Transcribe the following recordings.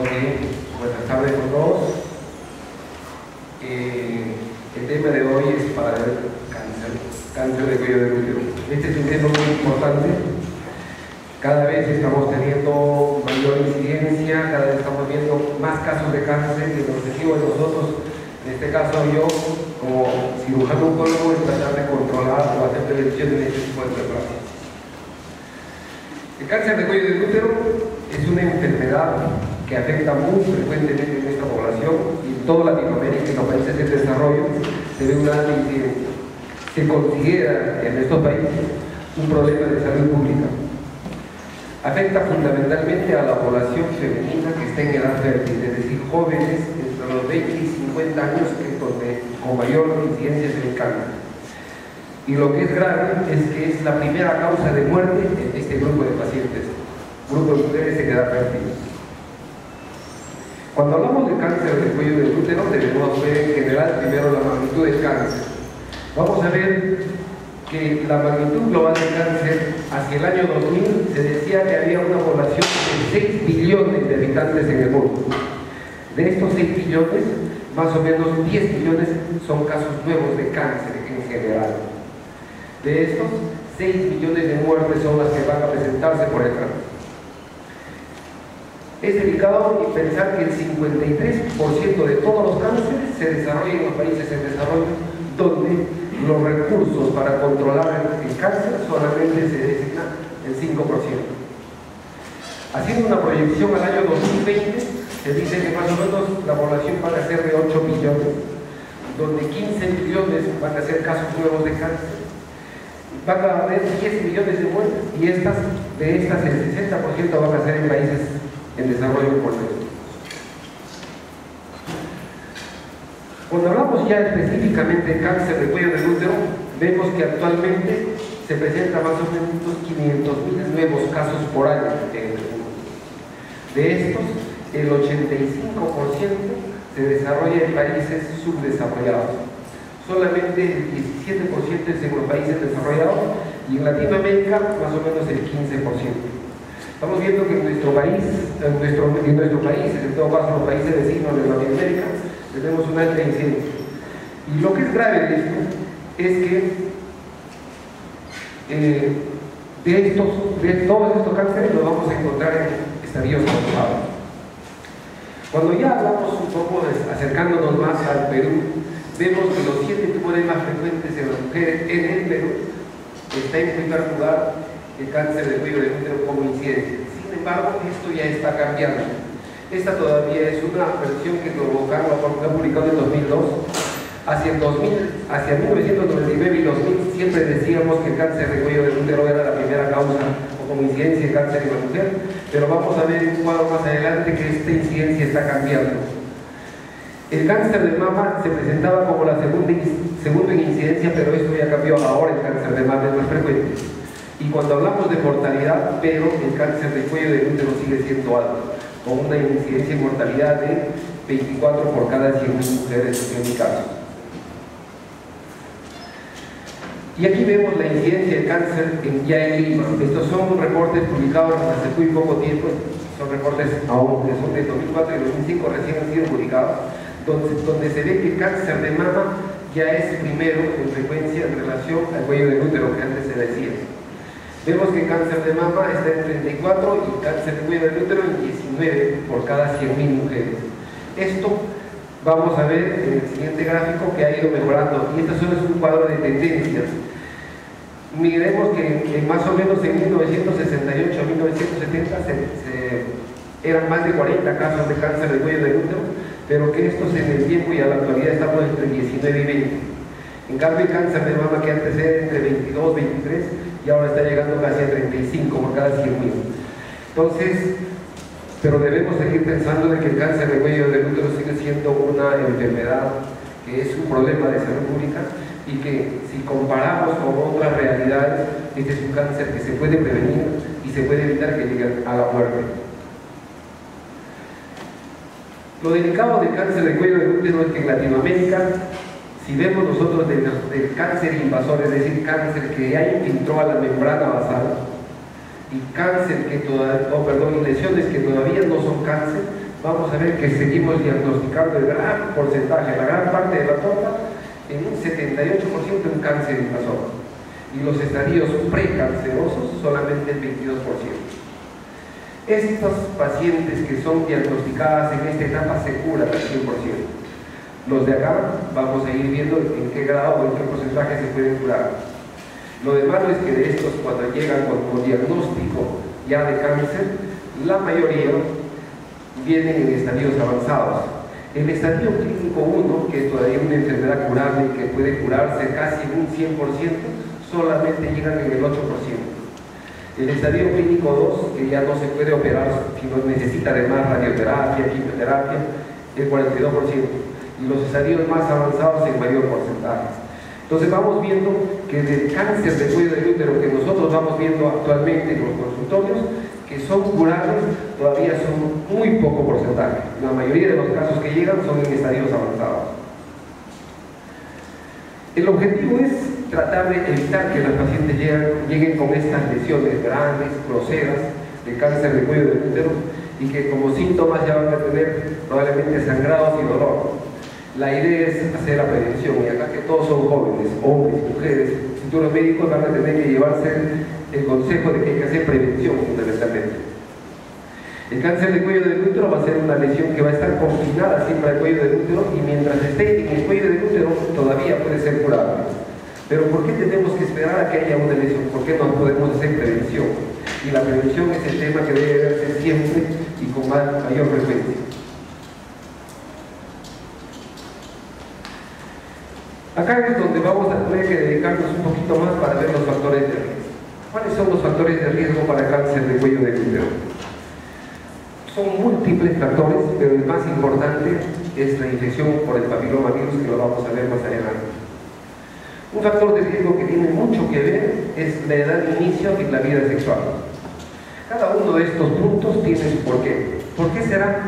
Ok, buenas tardes a todos. El tema de hoy es para el cáncer de cuello de útero. Este es un tema muy importante. Cada vez estamos teniendo mayor incidencia, cada vez estamos viendo más casos de cáncer, y el objetivo de nosotros, en este caso yo, como cirujano oncólogo, es tratar de controlar o hacer prevención de este tipo de enfermedades. El cáncer de cuello de útero es una enfermedad que afecta muy frecuentemente en esta población y en toda Latinoamérica y en los países en desarrollo se ve una incidencia. Se considera en estos países un problema de salud pública. Afecta fundamentalmente a la población femenina que está en edad fértil, es decir, jóvenes entre los 20 y 50 años, que es donde con mayor incidencia se ve el cáncer. Y lo que es grave es que es la primera causa de muerte en este grupo de pacientes, grupo de mujeres en edad fértil. Cuando hablamos de cáncer del cuello del útero, debemos ver en general primero la magnitud del cáncer. Vamos a ver que la magnitud global del cáncer hacia el año 2000 se decía que había una población de 6 billones de habitantes en el mundo. De estos 6 billones, más o menos 10 billones son casos nuevos de cáncer en general. De estos, 6 millones de muertes son las que van a presentarse por el cáncer. Es delicado pensar que el 53% de todos los cánceres se desarrollan en los países en desarrollo, donde los recursos para controlar el cáncer solamente se designan el 5%. Haciendo una proyección al año 2020, se dice que más o menos la población va a ser de 8 millones, donde 15 millones van a ser casos nuevos de cáncer. Van a haber 10 millones de muertes y de estas el 60% van a ser en países en desarrollo por medio. Cuando hablamos ya específicamente de cáncer de cuello del útero, vemos que actualmente se presenta más o menos 500.000 nuevos casos por año en el mundo. De estos, el 85% se desarrolla en países subdesarrollados. Solamente el 17% es en los países desarrollados y en Latinoamérica más o menos el 15%. Estamos viendo que en nuestro país, en todo caso los países vecinos de Latinoamérica, tenemos una alta incidencia. Y lo que es grave de esto es que todos estos cánceres los vamos a encontrar en estadios avanzados. Cuando ya hablamos un poco, acercándonos más al Perú, vemos que los 7 tumores más frecuentes en las mujeres en el Perú está en primer lugar el cáncer de cuello de útero como incidencia. Sin embargo, esto ya está cambiando. Esta todavía es una versión que lo publicado en 2002. Hacia 1999 y 2000 siempre decíamos que el cáncer de cuello de útero era la primera causa o como incidencia de cáncer en la mujer, pero vamos a ver un cuadro más adelante que esta incidencia está cambiando. El cáncer de mama se presentaba como la segunda en incidencia, pero esto ya cambió. Ahora el cáncer de mama es más frecuente. Y cuando hablamos de mortalidad, pero el cáncer de cuello del útero sigue siendo alto, con una incidencia en mortalidad de 24 por cada 100.000 mujeres en mi caso. Y aquí vemos la incidencia de cáncer ya en Lima. Estos son reportes publicados hace muy poco tiempo, son reportes aún que son de 2004 y 2005, recién han sido publicados, donde se ve que el cáncer de mama ya es primero en frecuencia en relación al cuello del útero que antes se decía. Vemos que el cáncer de mama está en 34 y el cáncer de cuello del útero en 19 por cada 100.000 mujeres. Esto vamos a ver en el siguiente gráfico que ha ido mejorando, y esto solo es un cuadro de tendencias. Miremos que más o menos en 1968 a 1970 eran más de 40 casos de cáncer de cuello del útero, pero que estos en el tiempo y a la actualidad estamos entre 19 y 20. En cambio, el cáncer de mama que antes era entre 22 y 23 y ahora está llegando casi a 35 por cada 100.000. Entonces, pero debemos seguir pensando de que el cáncer de cuello del útero sigue siendo una enfermedad que es un problema de salud pública y que si comparamos con otras realidades, este es un cáncer que se puede prevenir y se puede evitar que llegue a la muerte. Lo delicado del cáncer de cuello del útero es que en Latinoamérica, si vemos nosotros del cáncer invasor, es decir, cáncer que ya infiltró a la membrana basal, y cáncer que todavía, y lesiones que todavía no son cáncer, vamos a ver que seguimos diagnosticando el gran porcentaje, la gran parte de la torta, en un 78% en cáncer invasor. Y los estadios precancerosos solamente el 22%. Estos pacientes que son diagnosticadas en esta etapa se curan al 100%. Los de acá vamos a ir viendo en qué grado o en qué porcentaje se pueden curar. Lo de malo es que de estos, cuando llegan con diagnóstico ya de cáncer, la mayoría vienen en estadios avanzados. El estadio clínico 1, que es todavía una enfermedad curable y que puede curarse casi en un 100%, solamente llegan en el 8%. El estadio clínico 2, que ya no se puede operar, sino necesita además radioterapia, quimioterapia, el 42%. Y los estadios más avanzados en mayor porcentaje. Entonces vamos viendo que del cáncer de cuello del útero que nosotros vamos viendo actualmente en los consultorios, que son curables, todavía son muy poco porcentaje. La mayoría de los casos que llegan son en estadios avanzados. El objetivo es tratar de evitar que los pacientes lleguen con estas lesiones grandes, groseras, de cáncer de cuello del útero, y que como síntomas ya van a tener probablemente sangrados y dolor. La idea es hacer la prevención, y acá que todos son jóvenes, hombres, mujeres, futuros médicos van a tener que llevarse el consejo de que hay que hacer prevención fundamentalmente. El cáncer de cuello del útero va a ser una lesión que va a estar confinada siempre al cuello del útero, y mientras esté en el cuello del útero todavía puede ser curable. Pero ¿por qué tenemos que esperar a que haya una lesión? ¿Por qué no podemos hacer prevención? Y la prevención es el tema que debe verse siempre y con mayor frecuencia. Acá es donde vamos a tener que dedicarnos un poquito más para ver los factores de riesgo. ¿Cuáles son los factores de riesgo para cáncer de cuello del útero? Son múltiples factores, pero el más importante es la infección por el papilomavirus, que lo vamos a ver más adelante. Un factor de riesgo que tiene mucho que ver es la edad de inicio en la vida sexual. Cada uno de estos puntos tiene su porqué. ¿Por qué será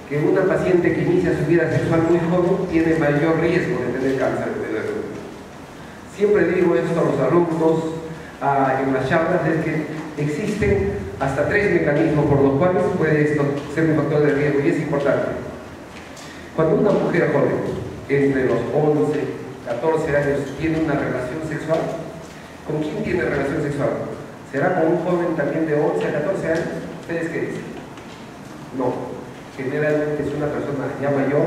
que una paciente que inicia su vida sexual muy joven tiene mayor riesgo de tener cáncer de cuello del útero? Siempre digo esto a los alumnos en las charlas, es que existen hasta 3 mecanismos por los cuales puede esto ser un factor de riesgo, y es importante. Cuando una mujer joven, entre los 11, 14 años, tiene una relación sexual, ¿con quién tiene relación sexual? ¿Será con un joven también de 11 a 14 años? ¿Ustedes qué dicen? No. Generalmente es una persona ya mayor,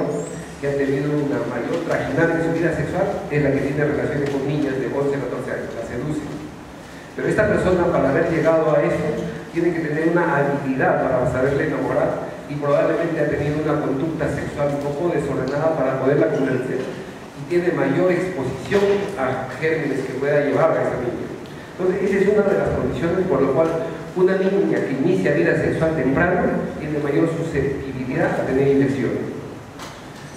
que ha tenido una mayor trajinada en su vida sexual, es la que tiene relaciones con niñas de 11 a 14 años, la seduce. Pero esta persona, para haber llegado a eso, tiene que tener una habilidad para saberle enamorar, y probablemente ha tenido una conducta sexual un poco desordenada para poderla convencer, y tiene mayor exposición a gérmenes que pueda llevar a esa niña. Entonces, esa es una de las condiciones por lo cual una niña que inicia vida sexual temprano tiene mayor susceptibilidad a tener infecciones.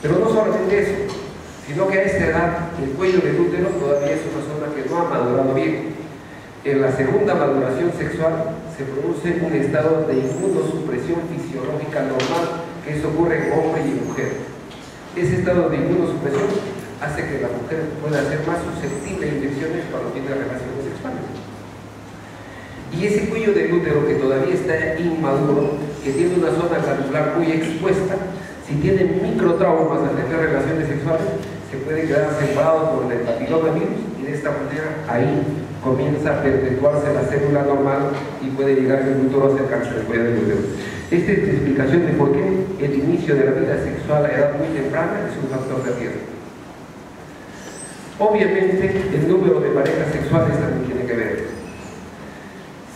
Pero no solamente eso, sino que a esta edad el cuello del útero todavía es una zona que no ha madurado bien. En la segunda maduración sexual se produce un estado de inmunosupresión fisiológica normal, que eso ocurre en hombre y en mujer. Ese estado de inmunosupresión hace que la mujer pueda ser más susceptible a infecciones cuando tiene relaciones sexuales. Y ese cuello del útero que todavía está inmaduro, que tiene una zona glandular muy expuesta, si tiene microtraumas al tener relaciones sexuales, se puede quedar separado por el papilomavirus, y de esta manera ahí comienza a perpetuarse la célula normal y puede llegar en el futuro a ser cáncer de cuello del útero. Esta es la explicación de por qué el inicio de la vida sexual a edad muy temprana es un factor de riesgo. Obviamente el número de parejas sexuales también tiene que ver.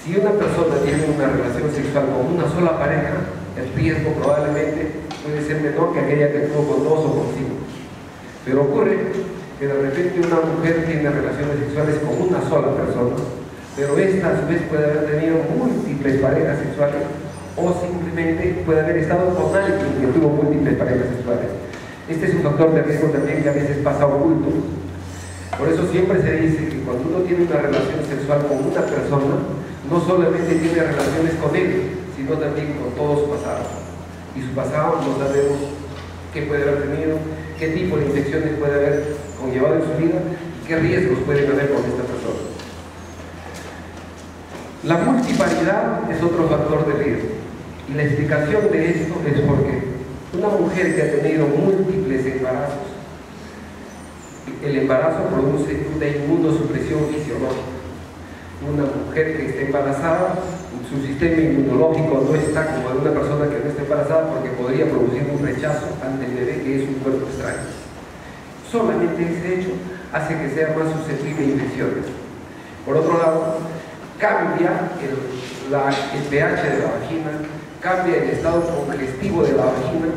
Si una persona tiene una relación sexual con una sola pareja, el riesgo probablemente puede ser menor que aquella que tuvo con 2 o con 5. Pero ocurre que de repente una mujer tiene relaciones sexuales con una sola persona, pero esta a su vez puede haber tenido múltiples parejas sexuales, o simplemente puede haber estado con alguien que tuvo múltiples parejas sexuales. Este es un factor de riesgo también que a veces pasa oculto. Por eso siempre se dice que cuando uno tiene una relación sexual con una persona, no solamente tiene relaciones con él, sino también con todo su pasado. Y su pasado no sabemos qué puede haber tenido, qué tipo de infecciones puede haber conllevado en su vida y qué riesgos pueden haber con esta persona. La multiparidad es otro factor de riesgo. Y la explicación de esto es porque una mujer que ha tenido múltiples embarazos, el embarazo produce una inmunosupresión fisiológica. Una mujer que esté embarazada, su sistema inmunológico no está como de una persona que no está embarazada, porque podría producir un rechazo ante el bebé, que es un cuerpo extraño. Solamente ese hecho hace que sea más susceptible a infecciones. Por otro lado, cambia el pH de la vagina, cambia el estado congestivo de la vagina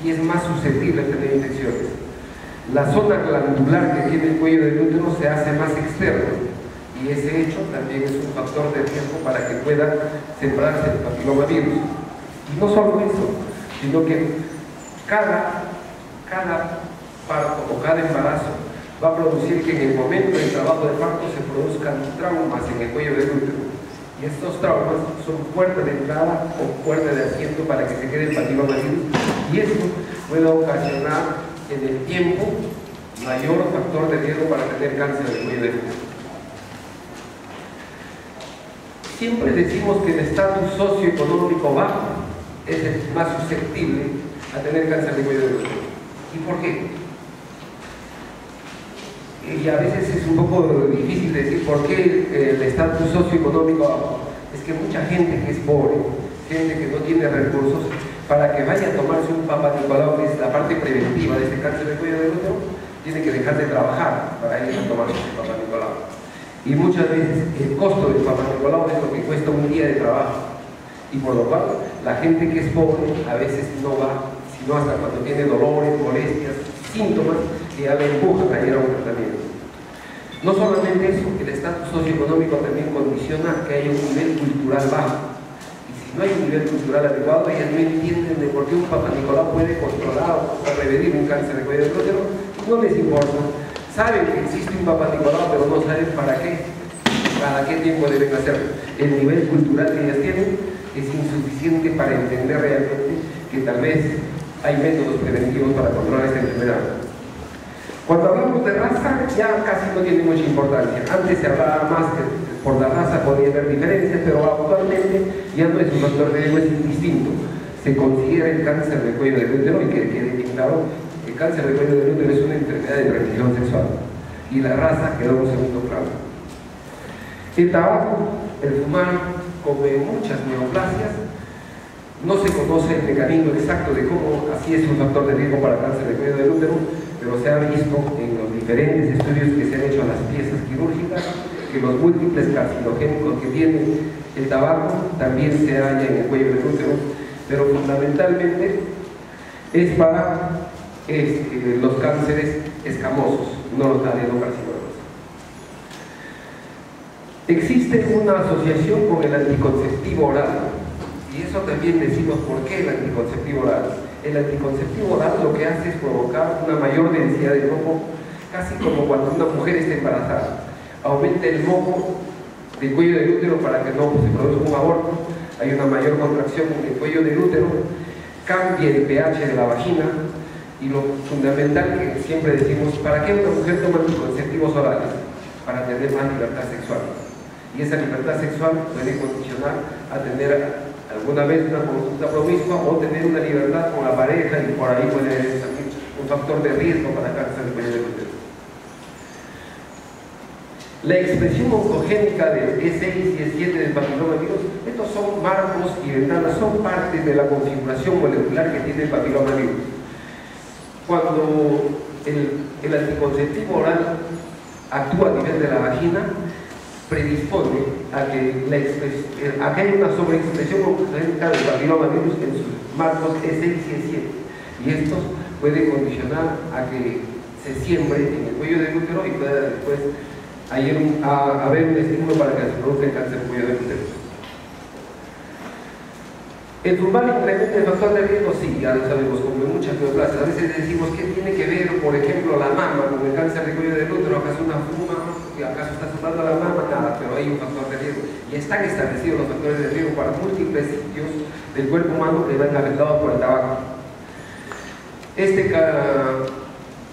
y es más susceptible a tener infecciones. La zona glandular que tiene el cuello del útero se hace más externa, y ese hecho también es un factor de riesgo para que pueda sembrarse el papilomavirus. Y no solo eso, sino que cada parto o cada embarazo va a producir que en el momento del trabajo de parto se produzcan traumas en el cuello del útero. Y estos traumas son puerta de entrada o puerta de asiento para que se quede el papilomavirus, y esto puede ocasionar en el tiempo mayor factor de riesgo para tener cáncer del cuello del útero. Siempre decimos que el estatus socioeconómico bajo es el más susceptible a tener cáncer de cuello del útero. ¿Y por qué? Y a veces es un poco difícil decir por qué el estatus socioeconómico bajo. Es que mucha gente que es pobre, gente que no tiene recursos, para que vaya a tomarse un Papa Nicolau, que es la parte preventiva de este cáncer de cuello del útero, tiene que dejar de trabajar para ir a tomarse un Papa Nicolau. Y muchas veces el costo del Papa Nicolau es lo que cuesta un día de trabajo, y por lo cual la gente que es pobre a veces no va, sino hasta cuando tiene dolores, molestias, síntomas que ya le empujan a ir a un tratamiento. No solamente eso, el estatus socioeconómico también condiciona que haya un nivel cultural bajo, y si no hay un nivel cultural adecuado, ellas no entienden de por qué un Papa Nicolau puede controlar o prevenir un cáncer de cuello del útero, no les importa. Saben que existe un Papa Nicolau, pero no saben para qué tiempo deben hacerlo. El nivel cultural que ellas tienen es insuficiente para entender realmente que tal vez hay métodos preventivos para controlar esta enfermedad. Cuando hablamos de raza, ya casi no tiene mucha importancia. Antes se hablaba más que por la raza podía haber diferencias, pero actualmente ya no es un factor de riesgo, es indistinto. Se considera el cáncer de cuello del útero, y que quede bien claro, el cáncer de cuello del útero es una enfermedad de transmisión sexual, y la raza quedó en segundo plano. El tabaco, el fumar, come muchas neoplasias. No se conoce el mecanismo exacto de cómo así es un factor de riesgo para cáncer de cuello del útero, pero se ha visto en los diferentes estudios que se han hecho a las piezas quirúrgicas que los múltiples carcinogénicos que tiene el tabaco también se hallan en el cuello del útero, pero fundamentalmente es para los cánceres escamosos, no los adenocarcinomas. Existe una asociación con el anticonceptivo oral, y eso también decimos por qué el anticonceptivo oral. El anticonceptivo oral lo que hace es provocar una mayor densidad de moco, casi como cuando una mujer está embarazada. Aumenta el moco del cuello del útero para que no se produzca un aborto, hay una mayor contracción en el cuello del útero, cambia el pH de la vagina, y lo fundamental que siempre decimos, ¿para qué una mujer toma anticonceptivos orales? Para tener más libertad sexual. Y esa libertad sexual puede condicionar a tener alguna vez una conducta promiscua o tener una libertad con la pareja, y por ahí puede salir un factor de riesgo para cáncer de cuello del útero. La expresión oncogénica del E6 y E7 del papilomavirus, estos son marcos y ventanas, son parte de la configuración molecular que tiene el papilomavirus. Cuando el anticonceptivo oral actúa a nivel de la vagina, predispone a que haya una sobreexpresión oncogénica del papilomavirus en sus marcos E6 y E7, y estos pueden condicionar a que se siembre en el cuello del útero y pueda después haber un estímulo para que se produzca el cáncer del cuello del útero. ¿El fumar incrementa el factor de riesgo? Sí, ya lo sabemos, como en muchas neoplasias. A veces decimos, ¿qué tiene que ver, por ejemplo, la mama con el cáncer de cuello del útero? ¿Acaso una fuma? ¿Acaso está sumando la mama? Nada, pero hay un factor de riesgo. Y están establecidos los factores de riesgo para múltiples sitios del cuerpo humano que van afectados por el tabaco.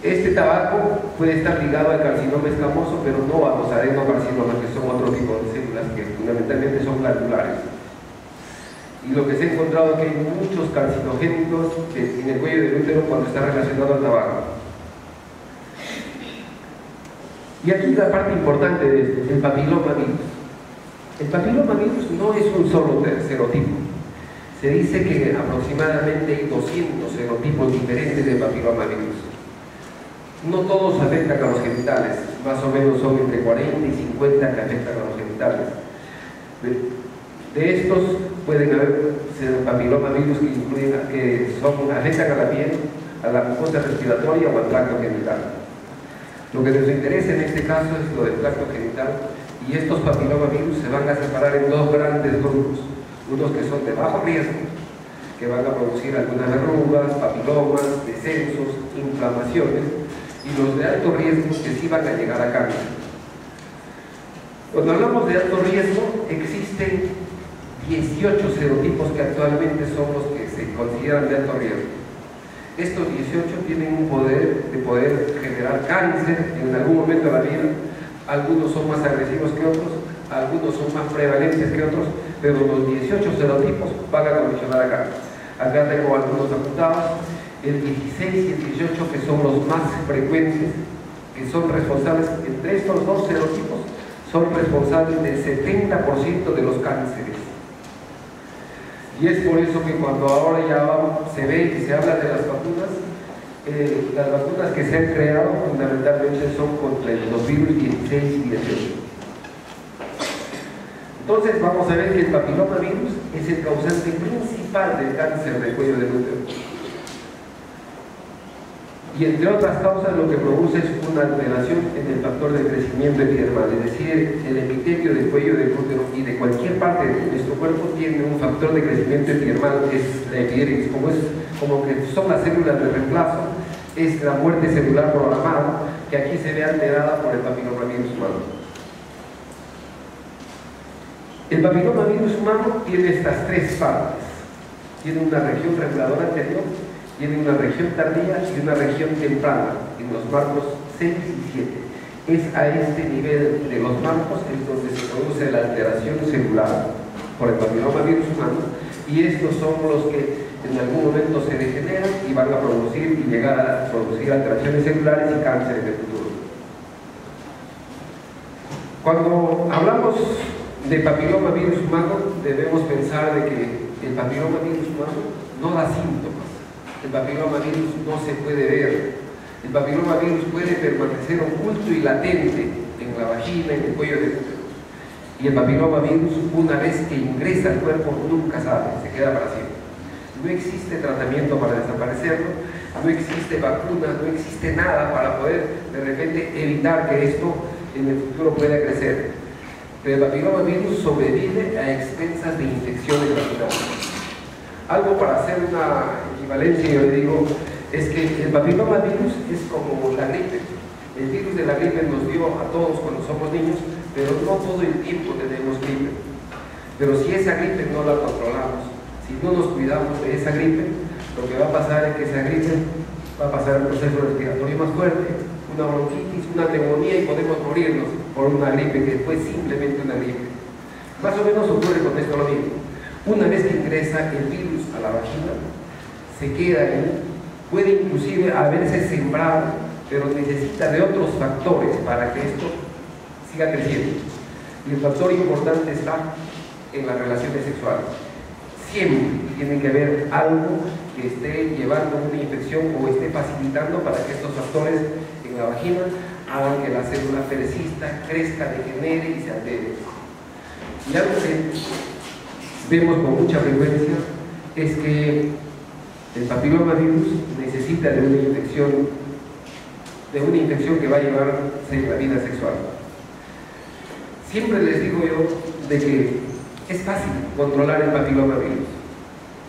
Este tabaco puede estar ligado al carcinoma escamoso, pero no a los adenocarcinomas, que son otro tipo de células que fundamentalmente son glandulares. Y lo que se ha encontrado es que hay muchos carcinogénicos en el cuello del útero cuando está relacionado al tabaco. Y aquí la parte importante del papilomavirus. El papilomavirus no es un solo serotipo. Se dice que aproximadamente hay 200 serotipos diferentes de papilomavirus. No todos afectan a los genitales, más o menos son entre 40 y 50 que afectan a los genitales. De estos pueden haber papilomavirus que afectan a la piel, a la mucosa respiratoria o al tracto genital. Lo que nos interesa en este caso es lo del tracto genital, y estos papilomavirus se van a separar en dos grandes grupos. Unos que son de bajo riesgo, que van a producir algunas verrugas, papilomas, descensos, inflamaciones, y los de alto riesgo que sí van a llegar a cáncer. Cuando hablamos de alto riesgo, existen 18 serotipos que actualmente son los que se consideran de alto riesgo. Estos 18 tienen un poder de poder generar cáncer en algún momento de la vida. Algunos son más agresivos que otros, algunos son más prevalentes que otros, pero los 18 serotipos van a condicionar a cáncer. Acá tengo algunos apuntados, el 16 y el 18 que son los más frecuentes, que son responsables, entre estos dos serotipos, son responsables del 70% de los cánceres. Y es por eso que cuando ahora ya se ve y se habla de las vacunas que se han creado fundamentalmente son contra los virus 16 y 18. Entonces vamos a ver que el papilomavirus es el causante principal del cáncer del cuello del útero. Y entre otras causas lo que produce es una alteración en el factor de crecimiento epidermal, es decir, el epitelio del cuello del útero y de cualquier parte de nuestro cuerpo tiene un factor de crecimiento epidermal, que es la epidermis, como que son las células de reemplazo, es la muerte celular programada, que aquí se ve alterada por el papilomavirus humano. El papilomavirus humano tiene estas tres partes. Tiene una región reguladora anterior, tiene una región tardía y una región temprana, en los marcos 6 y 7. Es a este nivel de los marcos en donde se produce la alteración celular por el papilomavirus humano, y estos son los que en algún momento se degeneran y van a producir y llegar a producir alteraciones celulares y cáncer en el futuro. Cuando hablamos de papilomavirus humano, debemos pensar de que el papilomavirus humano no da síntomas. El papilomavirus no se puede ver. El papilomavirus puede permanecer oculto y latente en la vagina, en el cuello del útero. Y el papilomavirus, una vez que ingresa al cuerpo, nunca sale, se queda para siempre. No existe tratamiento para desaparecerlo, no existe vacuna, no existe nada para poder de repente evitar que esto en el futuro pueda crecer. Pero el papilomavirus sobrevive a expensas de infecciones vaginales. Algo para hacer una equivalencia, yo le digo, es que el papilomavirus es como la gripe. El virus de la gripe nos dio a todos cuando somos niños, pero no todo el tiempo tenemos gripe. Pero si esa gripe no la controlamos, si no nos cuidamos de esa gripe, lo que va a pasar es que esa gripe va a pasar un proceso respiratorio más fuerte, una bronquitis, una neumonía, y podemos morirnos por una gripe que fue simplemente una gripe. Más o menos ocurre con esto lo mismo. Una vez que ingresa el virus a la vagina, se queda ahí, puede inclusive haberse sembrado, pero necesita de otros factores para que esto siga creciendo. Y el factor importante está en las relaciones sexuales. Siempre tiene que haber algo que esté llevando una infección o esté facilitando para que estos factores en la vagina hagan que la célula persista, crezca, degenere y se altere. Y algo que vemos con mucha frecuencia es que el papilomavirus necesita de una infección que va a llevarse en la vida sexual. Siempre les digo yo de que es fácil controlar el papilomavirus.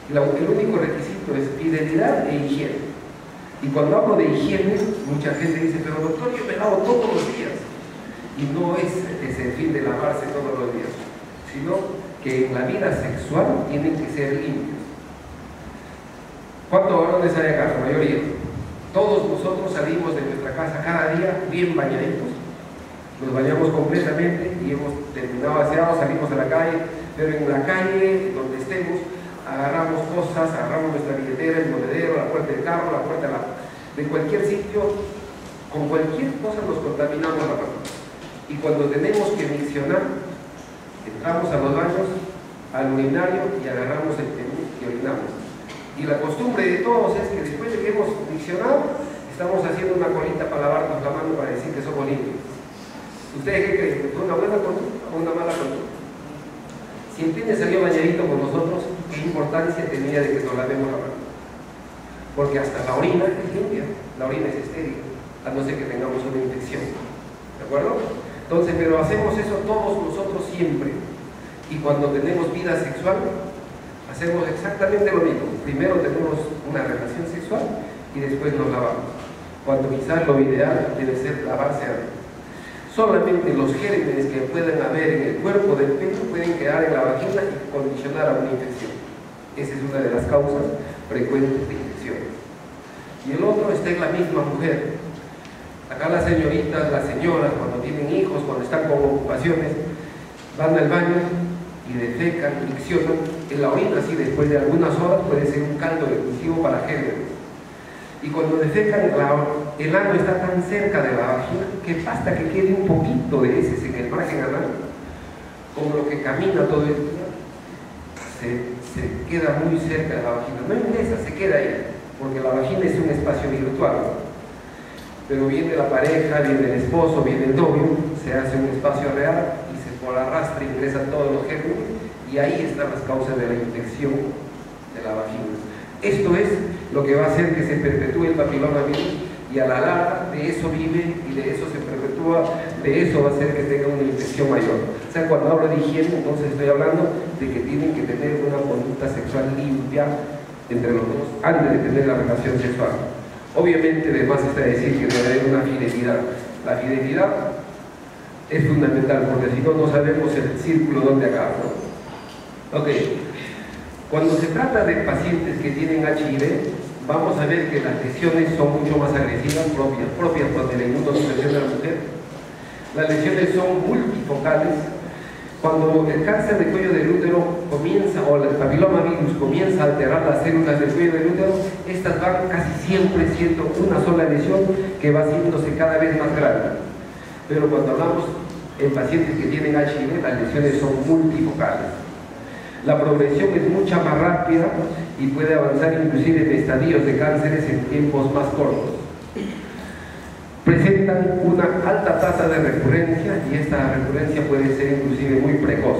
El único requisito es fidelidad e higiene. Y cuando hablo de higiene, mucha gente dice, pero doctor, yo me lavo todos los días. Y no es el fin de lavarse todos los días, sino que en la vida sexual tienen que ser limpios. ¿Cuántos varones hay acá? La mayoría. Todos nosotros salimos de nuestra casa cada día bien bañaditos. Nos bañamos completamente y hemos terminado aseados, salimos a la calle, pero en la calle donde estemos agarramos cosas, agarramos nuestra billetera, el monedero, la puerta del carro, la puerta de cualquier sitio, con cualquier cosa nos contaminamos la mano. Y cuando tenemos que miccionar, entramos a los baños, al urinario y agarramos el tenú y orinamos. Y la costumbre de todos es que después de que hemos miccionado, estamos haciendo una colita para lavarnos la mano para decir que somos limpios. ¿Ustedes qué creen? ¿Fue una buena conducta o una mala conducta? Si el pene salió bañadito con nosotros, ¿qué importancia tenía de que nos lavemos la mano? Porque hasta la orina es limpia, la orina es estéril, a no ser que tengamos una infección. ¿De acuerdo? Entonces, pero hacemos eso todos nosotros siempre. Y cuando tenemos vida sexual, hacemos exactamente lo mismo. Primero tenemos una relación sexual y después nos lavamos. Cuando quizás lo ideal debe ser lavarse antes. Solamente los gérmenes que pueden haber en el cuerpo del pene pueden quedar en la vagina y condicionar a una infección. Esa es una de las causas frecuentes de infecciones. Y el otro está en la misma mujer. Acá las señoritas, las señoras, cuando tienen hijos, cuando están con ocupaciones, van al baño y defecan, miccionan. En la orina, así después de algunas horas, puede ser un caldo de cultivo para gérmenes. Y cuando defecan, el ano está tan cerca de la vagina que basta que quede un poquito de heces en el margen anal, como lo que camina todo el día, se queda muy cerca de la vagina. No ingresa, se queda ahí, porque la vagina es un espacio virtual. Pero viene la pareja, viene el esposo, viene el novio, se hace un espacio real y por arrastre ingresan todos los gérmenes y ahí están las causas de la infección de la vagina. Esto es lo que va a hacer que se perpetúe el papilomavirus y a la larga de eso vive y de eso se perpetúa, de eso va a hacer que tenga una infección mayor. O sea, cuando hablo de higiene, entonces estoy hablando de que tienen que tener una conducta sexual limpia entre los dos antes de tener la relación sexual. Obviamente, además está decir que debe haber una fidelidad. La fidelidad es fundamental, porque si no, no sabemos el círculo donde acaba, ¿no? Ok. Cuando se trata de pacientes que tienen HIV, vamos a ver que las lesiones son mucho más agresivas, propias cuando la inmunosupresión de la mujer. Las lesiones son multifocales. Cuando el cáncer de cuello del útero comienza, o el papilomavirus comienza a alterar las células del cuello del útero, estas van casi siempre siendo una sola lesión que va haciéndose cada vez más grande. Pero cuando hablamos en pacientes que tienen HIV, las lesiones son multifocales. La progresión es mucha más rápida y puede avanzar inclusive en estadios de cánceres en tiempos más cortos. Presentan una alta tasa de recurrencia y esta recurrencia puede ser inclusive muy precoz.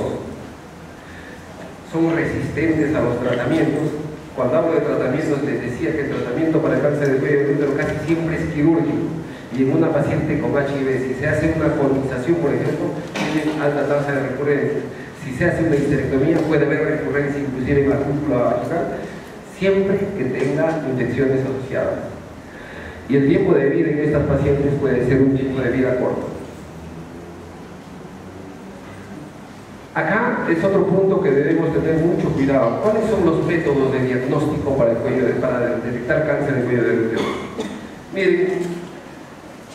Son resistentes a los tratamientos. Cuando hablo de tratamientos, les decía que el tratamiento para el cáncer de cuello del útero casi siempre es quirúrgico. Y en una paciente con HIV, si se hace una colonización, por ejemplo, tiene alta tasa de recurrencia. Si se hace una histerectomía, puede haber recurrencia inclusive en la cúpula vaginal, siempre que tenga infecciones asociadas. Y el tiempo de vida en estas pacientes puede ser un tiempo de vida corto. Acá es otro punto que debemos tener mucho cuidado. ¿Cuáles son los métodos de diagnóstico para detectar cáncer de cuello del útero? Miren,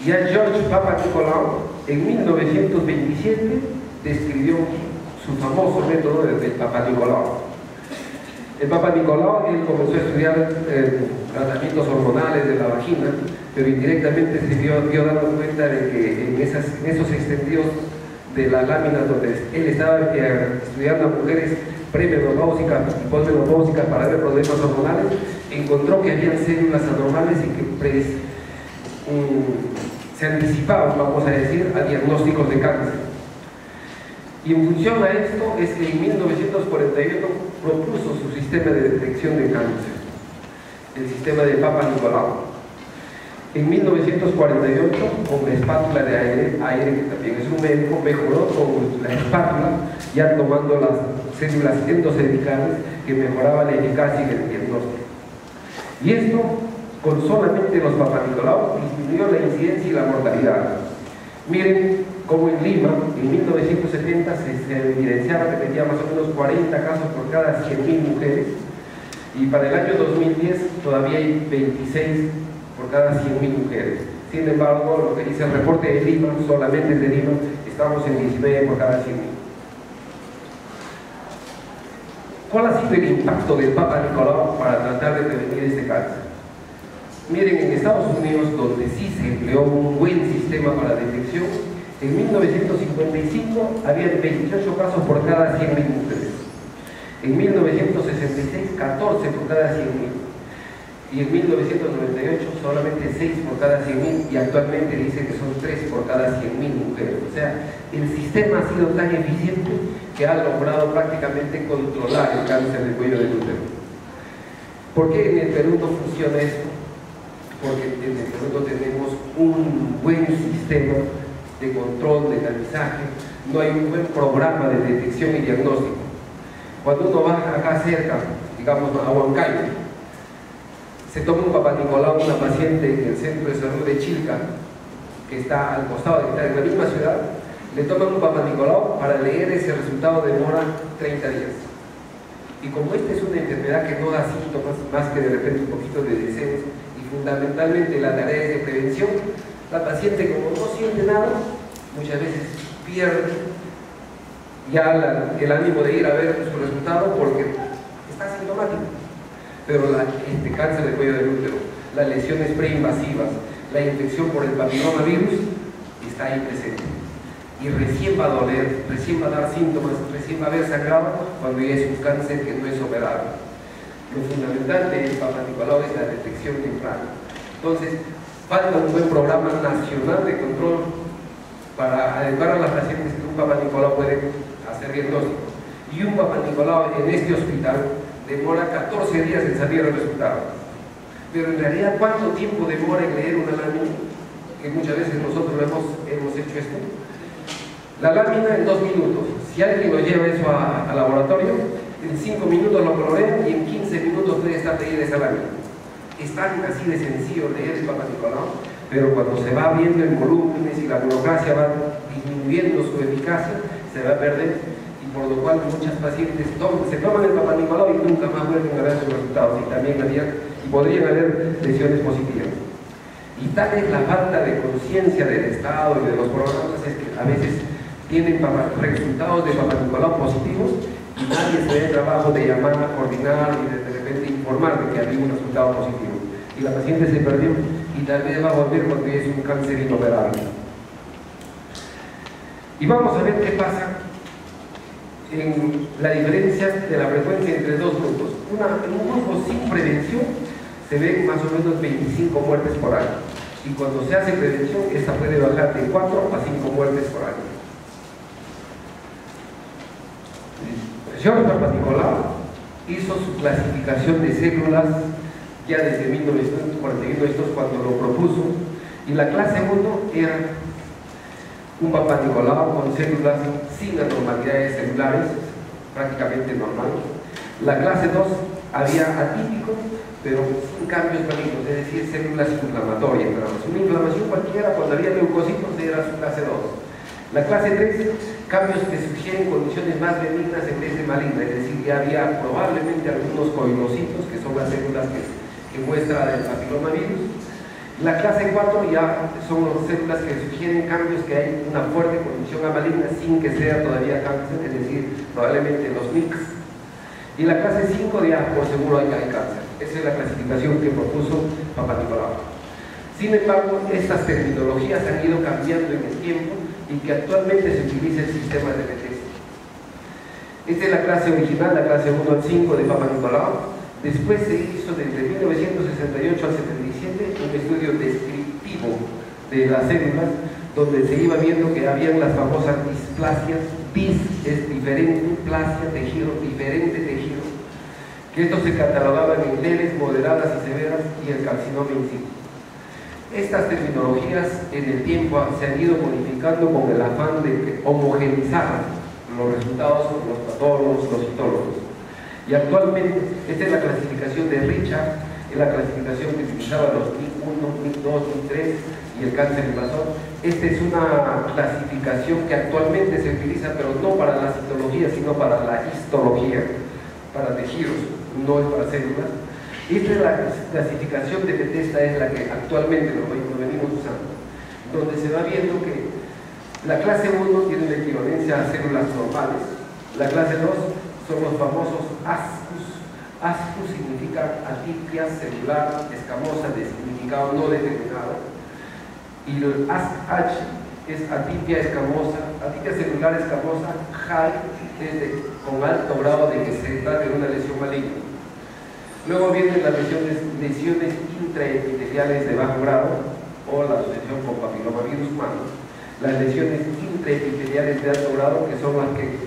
ya George Papanicolaou en 1927 describió su famoso método del Papanicolaou. El Papanicolaou, él comenzó a estudiar tratamientos hormonales de la vagina, pero indirectamente se vio dando cuenta de que en esos extendidos de las láminas donde él estaba estudiando a mujeres premenopáusicas y posmenopáusicas para ver problemas hormonales, encontró que habían células anormales y que se anticipaban, vamos a decir, a diagnósticos de cáncer. Y en función a esto es que en 1941 propuso su sistema de detección de cáncer, el sistema de Papanicolaou. En 1948, con la espátula de aire, que también es un médico, mejoró con la espátula, ya tomando las células endocervicales, que mejoraba la eficacia en el diagnóstico. Y esto, con solamente los Papanicolaou, disminuyó la incidencia y la mortalidad. Miren, como en Lima, en 1970 se evidenciaba que tenía más o menos 40 casos por cada 100.000 mujeres, y para el año 2010 todavía hay 26 por cada 100.000 mujeres. Sin embargo, lo que dice el reporte de Lima, solamente de Lima, estamos en 19 por cada 100.000. ¿Cuál ha sido el impacto del Papa Nicolau para tratar de prevenir este cáncer? Miren, en Estados Unidos, donde sí se empleó un buen sistema para la detección, en 1955 había 28 casos por cada 100.000 mujeres. En 1966, 14 por cada 100.000. Y en 1998 solamente 6 por cada 100.000, y actualmente dice que son 3 por cada 100.000 mujeres. O sea, el sistema ha sido tan eficiente que ha logrado prácticamente controlar el cáncer del cuello del útero. ¿Por qué en el Perú no funciona esto? Porque en el Perú no tenemos un buen sistema de control, de tamizaje, no hay un buen programa de detección y diagnóstico. Cuando uno va acá cerca, digamos a Huancayo, se toma un Papa Nicolau, una paciente en el centro de salud de Chilca, que está al costado, que está en la misma ciudad, le toman un Papa Nicolau, para leer ese resultado demora 30 días. Y como esta es una enfermedad que no da síntomas, más que de repente un poquito de descenso, y fundamentalmente la tarea es de prevención, la paciente, como no siente nada, muchas veces pierde ya el ánimo de ir a ver su resultado porque está sintomático. Pero este cáncer de cuello del útero, las lesiones preinvasivas, la infección por el papillomavirus está ahí presente. Y recién va a doler, recién va a dar síntomas, recién va a haber sangrado cuando ya es un cáncer que no es operable. Lo fundamental del Papa Nicolau es la detección temprana. Entonces, falta un buen programa nacional de control para adecuar a las pacientes que un Papa Nicolau puede hacer diagnóstico. Y un Papa Nicolau en este hospital demora 14 días en salir el resultado. Pero en realidad, ¿cuánto tiempo demora en leer una lámina? Que muchas veces nosotros hemos hecho esto. La lámina en 2 minutos. Si alguien lo lleva eso al laboratorio, en 5 minutos lo colorean y en 15 minutos puede estar leída esa lámina. Es tan así de sencillo leer el Papa Nicolau, pero cuando se va viendo en volúmenes y la burocracia va disminuyendo su eficacia, se va a perder. Por lo cual muchas pacientes se toman el Papa Nicolau y nunca más vuelven a ver sus resultados, y también podrían haber lesiones positivas. Y tal es la falta de conciencia del Estado y de los programas, es que a veces tienen resultados de Papa Nicolau positivos y nadie se da el trabajo de llamar, coordinar y de repente informar de que había un resultado positivo. Y la paciente se perdió y tal vez va a volver porque es un cáncer inoperable. Y vamos a ver qué pasa en la diferencia de la frecuencia entre dos grupos. En un grupo sin prevención se ven más o menos 25 muertes por año, y cuando se hace prevención esta puede bajar de 4 a 5 muertes por año. George Papa Nicolau hizo su clasificación de células ya desde 1941, esto es cuando lo propuso, y la clase 1 era un Papa Nicolau con células sin anormalidades celulares, prácticamente normal. La clase 2 había atípico, pero sin cambios malignos, es decir, células inflamatorias. Una inflamación cualquiera, cuando había leucocitos, era su clase 2. La clase 3, cambios que sugieren condiciones más benignas en vez de malignas, es decir, ya había probablemente algunos coinocitos, que son las células que muestran el papilomavirus. La clase 4 ya son las células que sugieren cambios, que hay una fuerte condición a maligna sin que sea todavía cáncer, es decir, probablemente los mix. Y la clase 5 ya por seguro hay cáncer. Esa es la clasificación que propuso Papa Nicolau. Sin embargo, estas terminologías han ido cambiando en el tiempo y que actualmente se utiliza el sistema de Bethesda. Esta es la clase original, la clase 1 al 5 de Papa Nicolau. Después se hizo desde 1968 al 77 un estudio descriptivo de las células, donde se iba viendo que habían las famosas displasias. Dis es diferente, plasia, tejido, diferente tejido, que estos se catalogaban en leves, moderadas y severas, y el carcinoma in situ. Estas terminologías en el tiempo se han ido modificando con el afán de homogeneizar los resultados con los patólogos, los citólogos. Y actualmente, esta es la clasificación de Richard, es la clasificación que utilizaba los MIC1, MIC2, MIC3 y el cáncer invasor. Esta es una clasificación que actualmente se utiliza, pero no para la citología, sino para la histología, para tejidos, no es para células. Esta es la clasificación de Bethesda, es la que actualmente lo venimos usando, donde se va viendo que la clase 1 tiene una equivalencia a células normales, la clase 2 son los famosos ASCUS. ASCUS significa atipia celular escamosa de significado no determinado, y el ASCH es atipia celular escamosa high, con alto grado de que se trate de una lesión maligna. Luego vienen las lesiones intraepiteliales de bajo grado o la asociación con papilomavirus humano, las lesiones intraepiteliales de alto grado, que son las que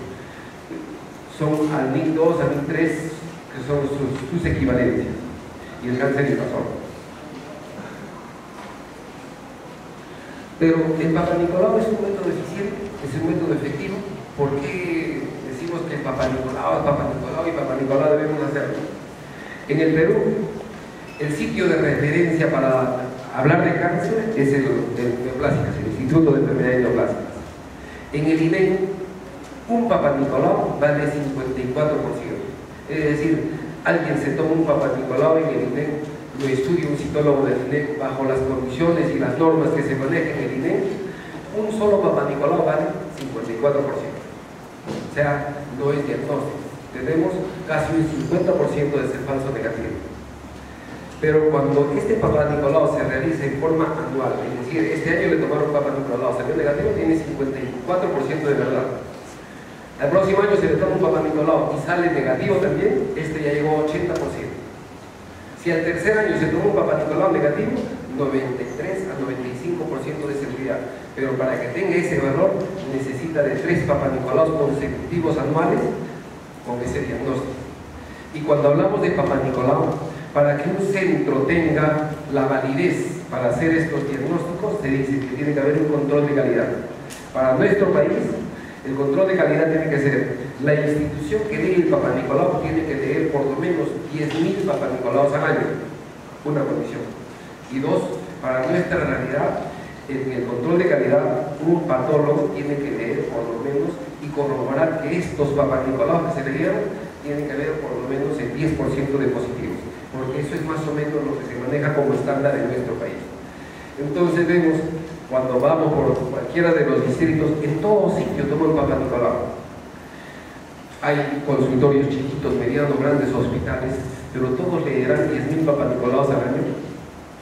son ALNIC 2, ALNIC 3, que son sus equivalencias, y el cáncer invasor. Pero el Papanicolau es un método eficiente, es un método efectivo. ¿Por qué decimos que el Papanicolau debemos hacerlo? En el Perú, el sitio de referencia para hablar de cáncer es el Neoplásicas, el Instituto de Enfermedades Neoplásicas. En el INEM, un Papanicolau vale 54%. Es decir, alguien se toma un Papanicolau en el INEM, lo estudia un citólogo del INEM bajo las condiciones y las normas que se manejan en el INEM, un solo Papanicolau vale 54%. O sea, no es diagnóstico. Tenemos casi un 50% de ese falso negativo. Pero cuando este Papanicolau se realiza en forma anual, es decir, este año le tomaron Papanicolau, salió negativo, tiene 54% de verdad. El próximo año se le toma un Papanicolau y sale negativo también, este ya llegó a 80%. Si al tercer año se toma un Papanicolau negativo, 93 a 95% de seguridad. Pero para que tenga ese valor, necesita de 3 Papanicolaus consecutivos anuales con ese diagnóstico. Y cuando hablamos de Papanicolau, para que un centro tenga la validez para hacer estos diagnósticos, se dice que tiene que haber un control de calidad. Para nuestro país, el control de calidad tiene que ser la institución que lee el Papanicolau tiene que leer por lo menos 10.000 Papanicolaus al año, una condición. Y 2, para nuestra realidad, en el control de calidad, un patólogo tiene que leer por lo menos y corroborar que estos Papanicolaus que se leyeron tienen que haber por lo menos el 10% de positivos, porque eso es más o menos lo que se maneja como estándar en nuestro país. Entonces vemos, cuando vamos por cualquiera de los distritos, en todo sitio toman Papanicolau. Hay consultorios chiquitos, medianos, grandes, hospitales, pero todos leerán 10.000 Papanicolaus al año.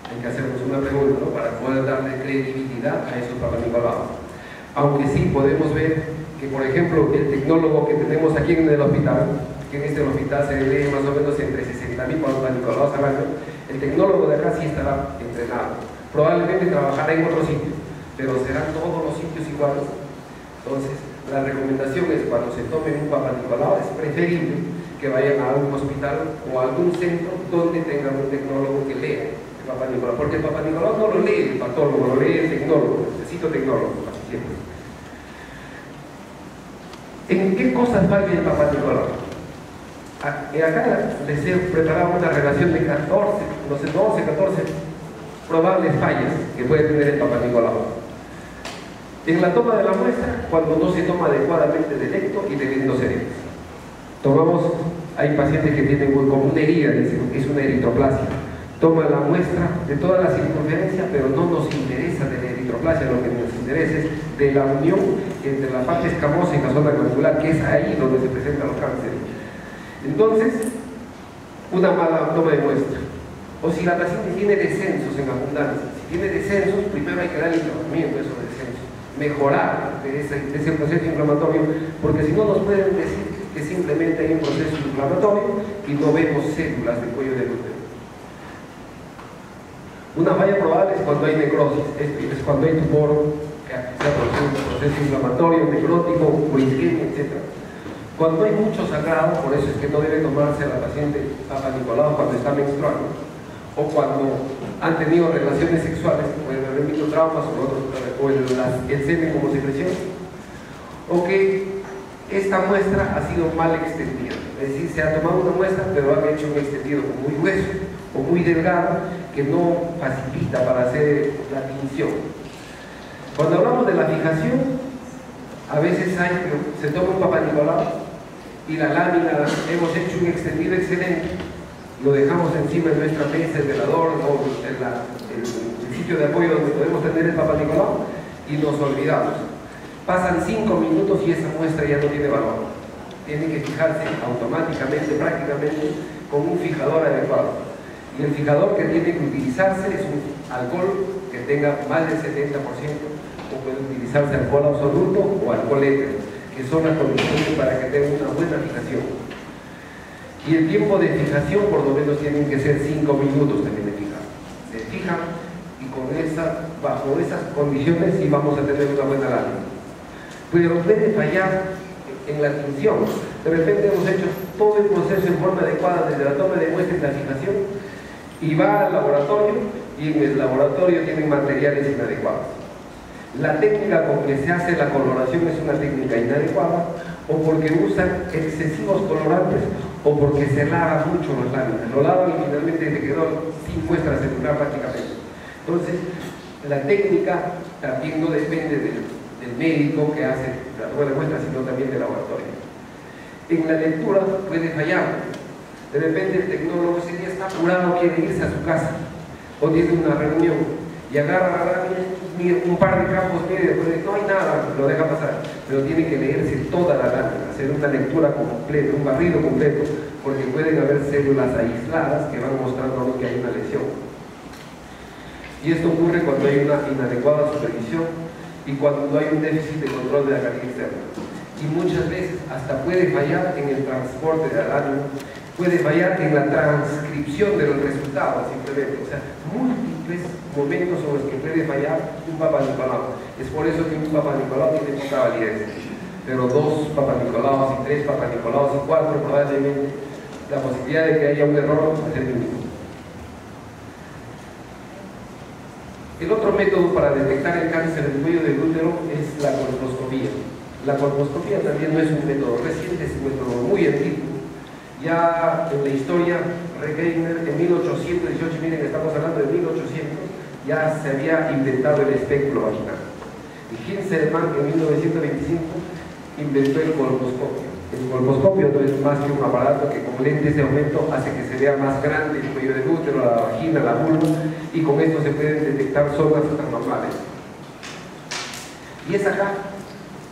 Hay que hacernos una pregunta, ¿no?, para poder darle credibilidad a esos Papanicolaus. Aunque sí podemos ver que, por ejemplo, el tecnólogo que tenemos aquí en el hospital, que en este hospital se lee más o menos entre 60.000 Papanicolaus al año, el tecnólogo de acá sí estará entrenado. Probablemente trabajará en otro sitio, pero serán todos los sitios iguales. Entonces, la recomendación es, cuando se tomen un Papanicolau, es preferible que vayan a algún hospital o a algún centro donde tengan un tecnólogo que lea el Papanicolau, porque el Papanicolau no lo lee el patólogo, lo lee el tecnólogo, el citotecnólogo, casi siempre. ¿En qué cosas falla el Papanicolau? Acá les he preparado una relación de 14 probables fallas que puede tener el Papanicolau. En la toma de la muestra, cuando no se toma adecuadamente del electro y del endocérebro. Hay pacientes que tienen como una herida, es una eritroplasia. Toma la muestra de toda la circunferencia, pero no nos interesa de la eritroplasia, lo que nos interesa es de la unión entre la parte escamosa y la zona glandular, que es ahí donde se presentan los cánceres. Entonces, una mala toma de muestra. O si la paciente tiene descensos en abundancia. Si tiene descensos, primero hay que darle tratamiento a esos descensos, mejorar ese proceso inflamatorio, porque si no nos pueden decir que simplemente hay un proceso inflamatorio y no vemos células del cuello del útero. Una falla probable es cuando hay necrosis, es cuando hay tumor, que sea un proceso inflamatorio, necrótico, o isquemia, etc. Cuando hay mucho sangrado, por eso es que no debe tomarse a la paciente Papanicolau cuando está menstruando, o cuando han tenido relaciones sexuales, que pueden haber microtraumas o el semen como secreción, o que esta muestra ha sido mal extendida, es decir, se ha tomado una muestra pero han hecho un extendido muy grueso o muy delgado que no facilita para hacer la tinción. Cuando hablamos de la fijación, a veces se toma un Papanicolau y la lámina, hemos hecho un extendido excelente, lo dejamos encima de nuestra mesa, el velador o el sitio de apoyo donde podemos tener el Papanicolau, y nos olvidamos. Pasan 5 minutos y esa muestra ya no tiene valor. tiene que fijarse automáticamente, prácticamente, con un fijador adecuado. Y el fijador que tiene que utilizarse es un alcohol que tenga más del 70%, o puede utilizarse alcohol absoluto o alcohol éter, que son las condiciones para que tenga una buena fijación. Y el tiempo de fijación por lo menos tienen que ser 5 minutos también de fijar. Se fija y bajo esas condiciones sí vamos a tener una buena lámina. Pero puede fallar en la tinción. De repente hemos hecho todo el proceso en forma adecuada desde la toma de muestra y la fijación, y va al laboratorio y en el laboratorio tienen materiales inadecuados. La técnica con que se hace la coloración es una técnica inadecuada, o porque usan excesivos colorantes, o porque se lavan mucho las láminas. Lo lavan y finalmente le quedó sin muestra celular prácticamente. Entonces, la técnica también no depende del médico que hace la buena muestra, sino también del laboratorio. En la lectura puede fallar. De repente el tecnólogo ese día está apurado, quiere irse a su casa, o tiene una reunión, y agarra un par de campos, mire, no hay nada, lo deja pasar, pero tiene que leerse toda la lámina, hacer una lectura completa, un barrido completo, porque pueden haber células aisladas que van mostrándonos que hay una lesión. Y esto ocurre cuando hay una inadecuada supervisión y cuando hay un déficit de control de la calidad externa. Y muchas veces hasta puede fallar en el transporte de la lámina, puede fallar en la transcripción de los resultados simplemente. O sea, múltiples momentos sobre los que puede fallar un Papa Nicolau. Es por eso que un Papa Nicolau tiene poca validez. Pero 2 Papa Nicolaos y 3 Papa Nicolaos y 4 probablemente la posibilidad de que haya un error va a ser mínimo. El otro método para detectar el cáncer del cuello del útero es la colposcopía. La colposcopía también no es un método reciente, es un método muy antiguo. Ya en la historia, Regeiner en 1818, miren, estamos hablando de 1800, ya se había inventado el espéculo vaginal. Y Hinselmann en 1925 inventó el colposcopio. El colposcopio no es más que un aparato que con lentes de aumento hace que se vea más grande el cuello del útero, la vagina, la vulva, y con esto se pueden detectar zonas anormales. Y es acá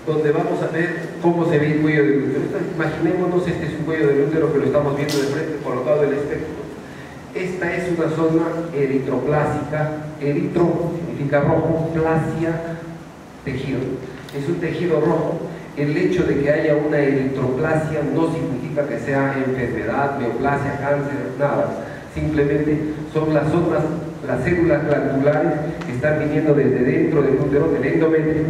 donde vamos a ver cómo se ve el cuello del útero. Imaginémonos, este es un cuello del útero que lo estamos viendo de frente, colocado en el espectro. Esta es una zona eritroplásica. Eritro significa rojo, plasia, tejido. Es un tejido rojo. El hecho de que haya una eritroplasia no significa que sea enfermedad, neoplasia, cáncer, nada. Simplemente son las zonas, las células glandulares que están viniendo desde dentro del útero, del endometrio,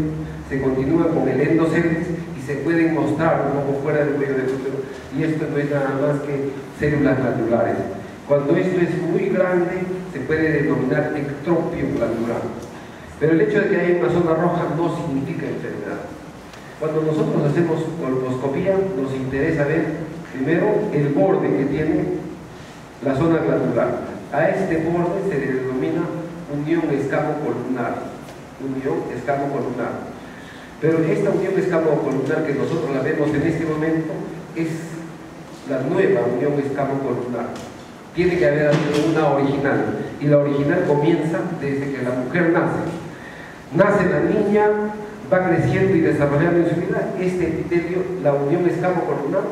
se continúa con el endocervix y se pueden mostrar un poco fuera del cuello del útero, y esto no es nada más que células glandulares. Cuando esto es muy grande se puede denominar ectropio glandular, pero el hecho de que haya una zona roja no significa enfermedad. Cuando nosotros hacemos colposcopía nos interesa ver primero el borde que tiene la zona glandular. A este borde se le denomina unión escamo-columnar. Unión escamo-columnar. Pero esta unión escamo-columnar que nosotros la vemos en este momento es la nueva unión escamo-columnar. Tiene que haber habido una original, y la original comienza desde que la mujer nace. Nace la niña, va creciendo y desarrollando en su vida. Este epitelio, la unión escamo-columnar,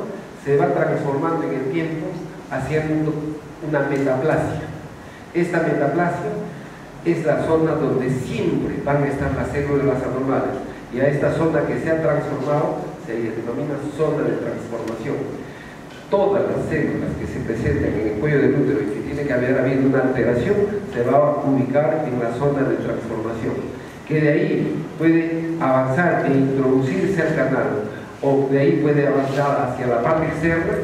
se va transformando en el tiempo haciendo una metaplasia. Esta metaplasia es la zona donde siempre van a estar las células anormales, y a esta zona que se ha transformado se le denomina zona de transformación. Todas las células que se presentan en el cuello del útero y que tiene que haber habido una alteración se va a ubicar en la zona de transformación, que de ahí puede avanzar e introducirse al canal, o de ahí puede avanzar hacia la parte externa,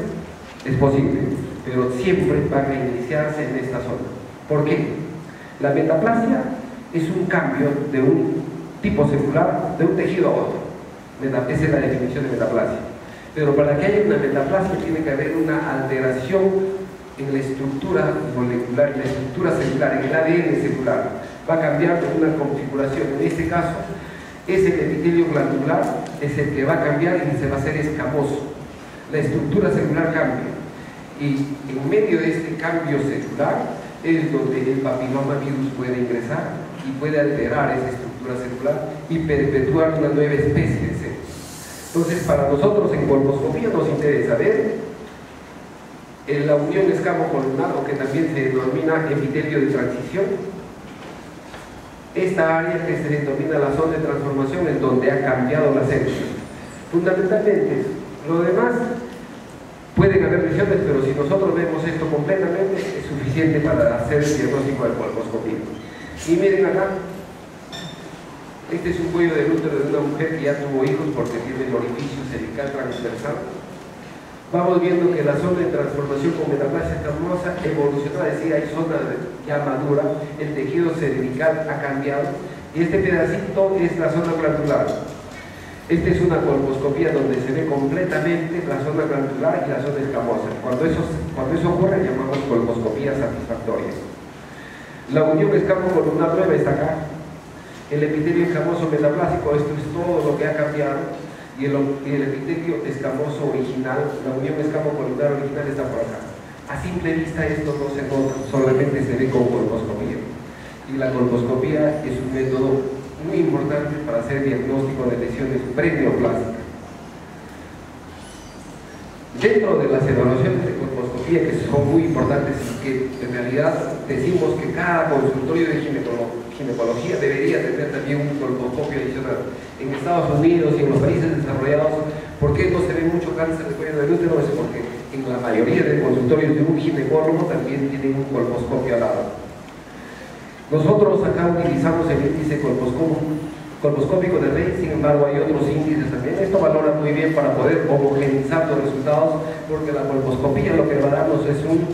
es posible, pero siempre van a iniciarse en esta zona. ¿Por qué? La metaplasia es un cambio de un tipo celular, de un tejido a otro. Esa es la definición de metaplasia. Pero para que haya una metaplasia tiene que haber una alteración en la estructura molecular, en la estructura celular, en el ADN celular. Va a cambiar una configuración. En este caso, es el epitelio glandular, es el que va a cambiar y se va a hacer escamoso. La estructura celular cambia. Y en medio de este cambio celular es donde el papilomavirus puede ingresar y puede alterar esa estructura celular y perpetuar una nueva especie de células. Entonces, para nosotros en colposcopía nos interesa ver la unión escamo-columnar, o que también se denomina epitelio de transición. Esta área que se denomina la zona de transformación, en donde ha cambiado la célula. Fundamentalmente, lo demás pueden haber lesiones, pero si nosotros vemos esto completamente, es suficiente para hacer el diagnóstico del colposcopía. Y miren acá, este es un cuello del útero de una mujer que ya tuvo hijos porque tiene el orificio cervical transversal. Vamos viendo que la zona de transformación con metaplasia escamosa evolucionó, es decir, hay zona ya madura, el tejido cervical ha cambiado, y este pedacito es la zona glandular. Esta es una colposcopía donde se ve completamente la zona glandular y la zona escamosa. Cuando eso ocurre, llamamos colposcopía satisfactoria. La unión escamo-columnar nueva está acá. El epitelio escamoso metaplásico, esto es todo lo que ha cambiado, y el epitelio escamoso original, la unión escamo-columnar original, está por acá. A simple vista esto no se nota, solamente se ve con colposcopía. Y la colposcopía es un método muy importante para hacer diagnóstico de lesiones preneoplásicas. Dentro de las evaluaciones de colposcopía, que son muy importantes y que en realidad decimos que cada consultorio de ginecología debería tener también un colposcopio adicional. En Estados Unidos y en los países desarrollados, ¿por qué no se ve mucho cáncer de cuello del útero? Es porque en la mayoría de consultorios de un ginecólogo también tienen un colposcopio al lado. Nosotros acá utilizamos el índice colposcópico de Rey, sin embargo hay otros índices también. Esto valora muy bien para poder homogeneizar los resultados, porque la colposcopía lo que va a darnos es un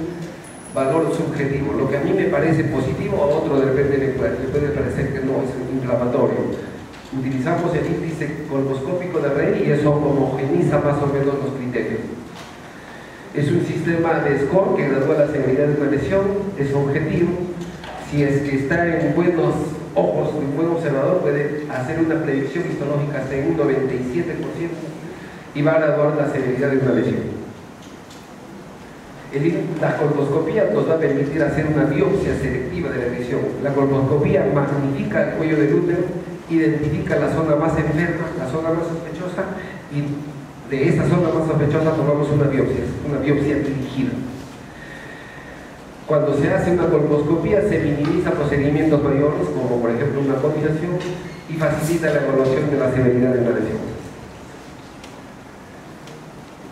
valor subjetivo. Lo que a mí me parece positivo, a otro de repente le puede parecer que no, es inflamatorio. Utilizamos el índice colposcópico de Rey y eso homogeniza más o menos los criterios. Es un sistema de score que gradúa la severidad de una lesión, es objetivo. Si es que está en buenos ojos, un buen observador puede hacer una predicción histológica hasta en un 97% y va a graduar la severidad de una lesión. La colposcopía nos va a permitir hacer una biopsia selectiva de la lesión. La colposcopía magnifica el cuello del útero, identifica la zona más enferma, la zona más sospechosa, y de esa zona más sospechosa tomamos una biopsia dirigida. Cuando se hace una colposcopía se minimiza procedimientos mayores, como por ejemplo una combinación, y facilita la evaluación de la severidad de la lesión.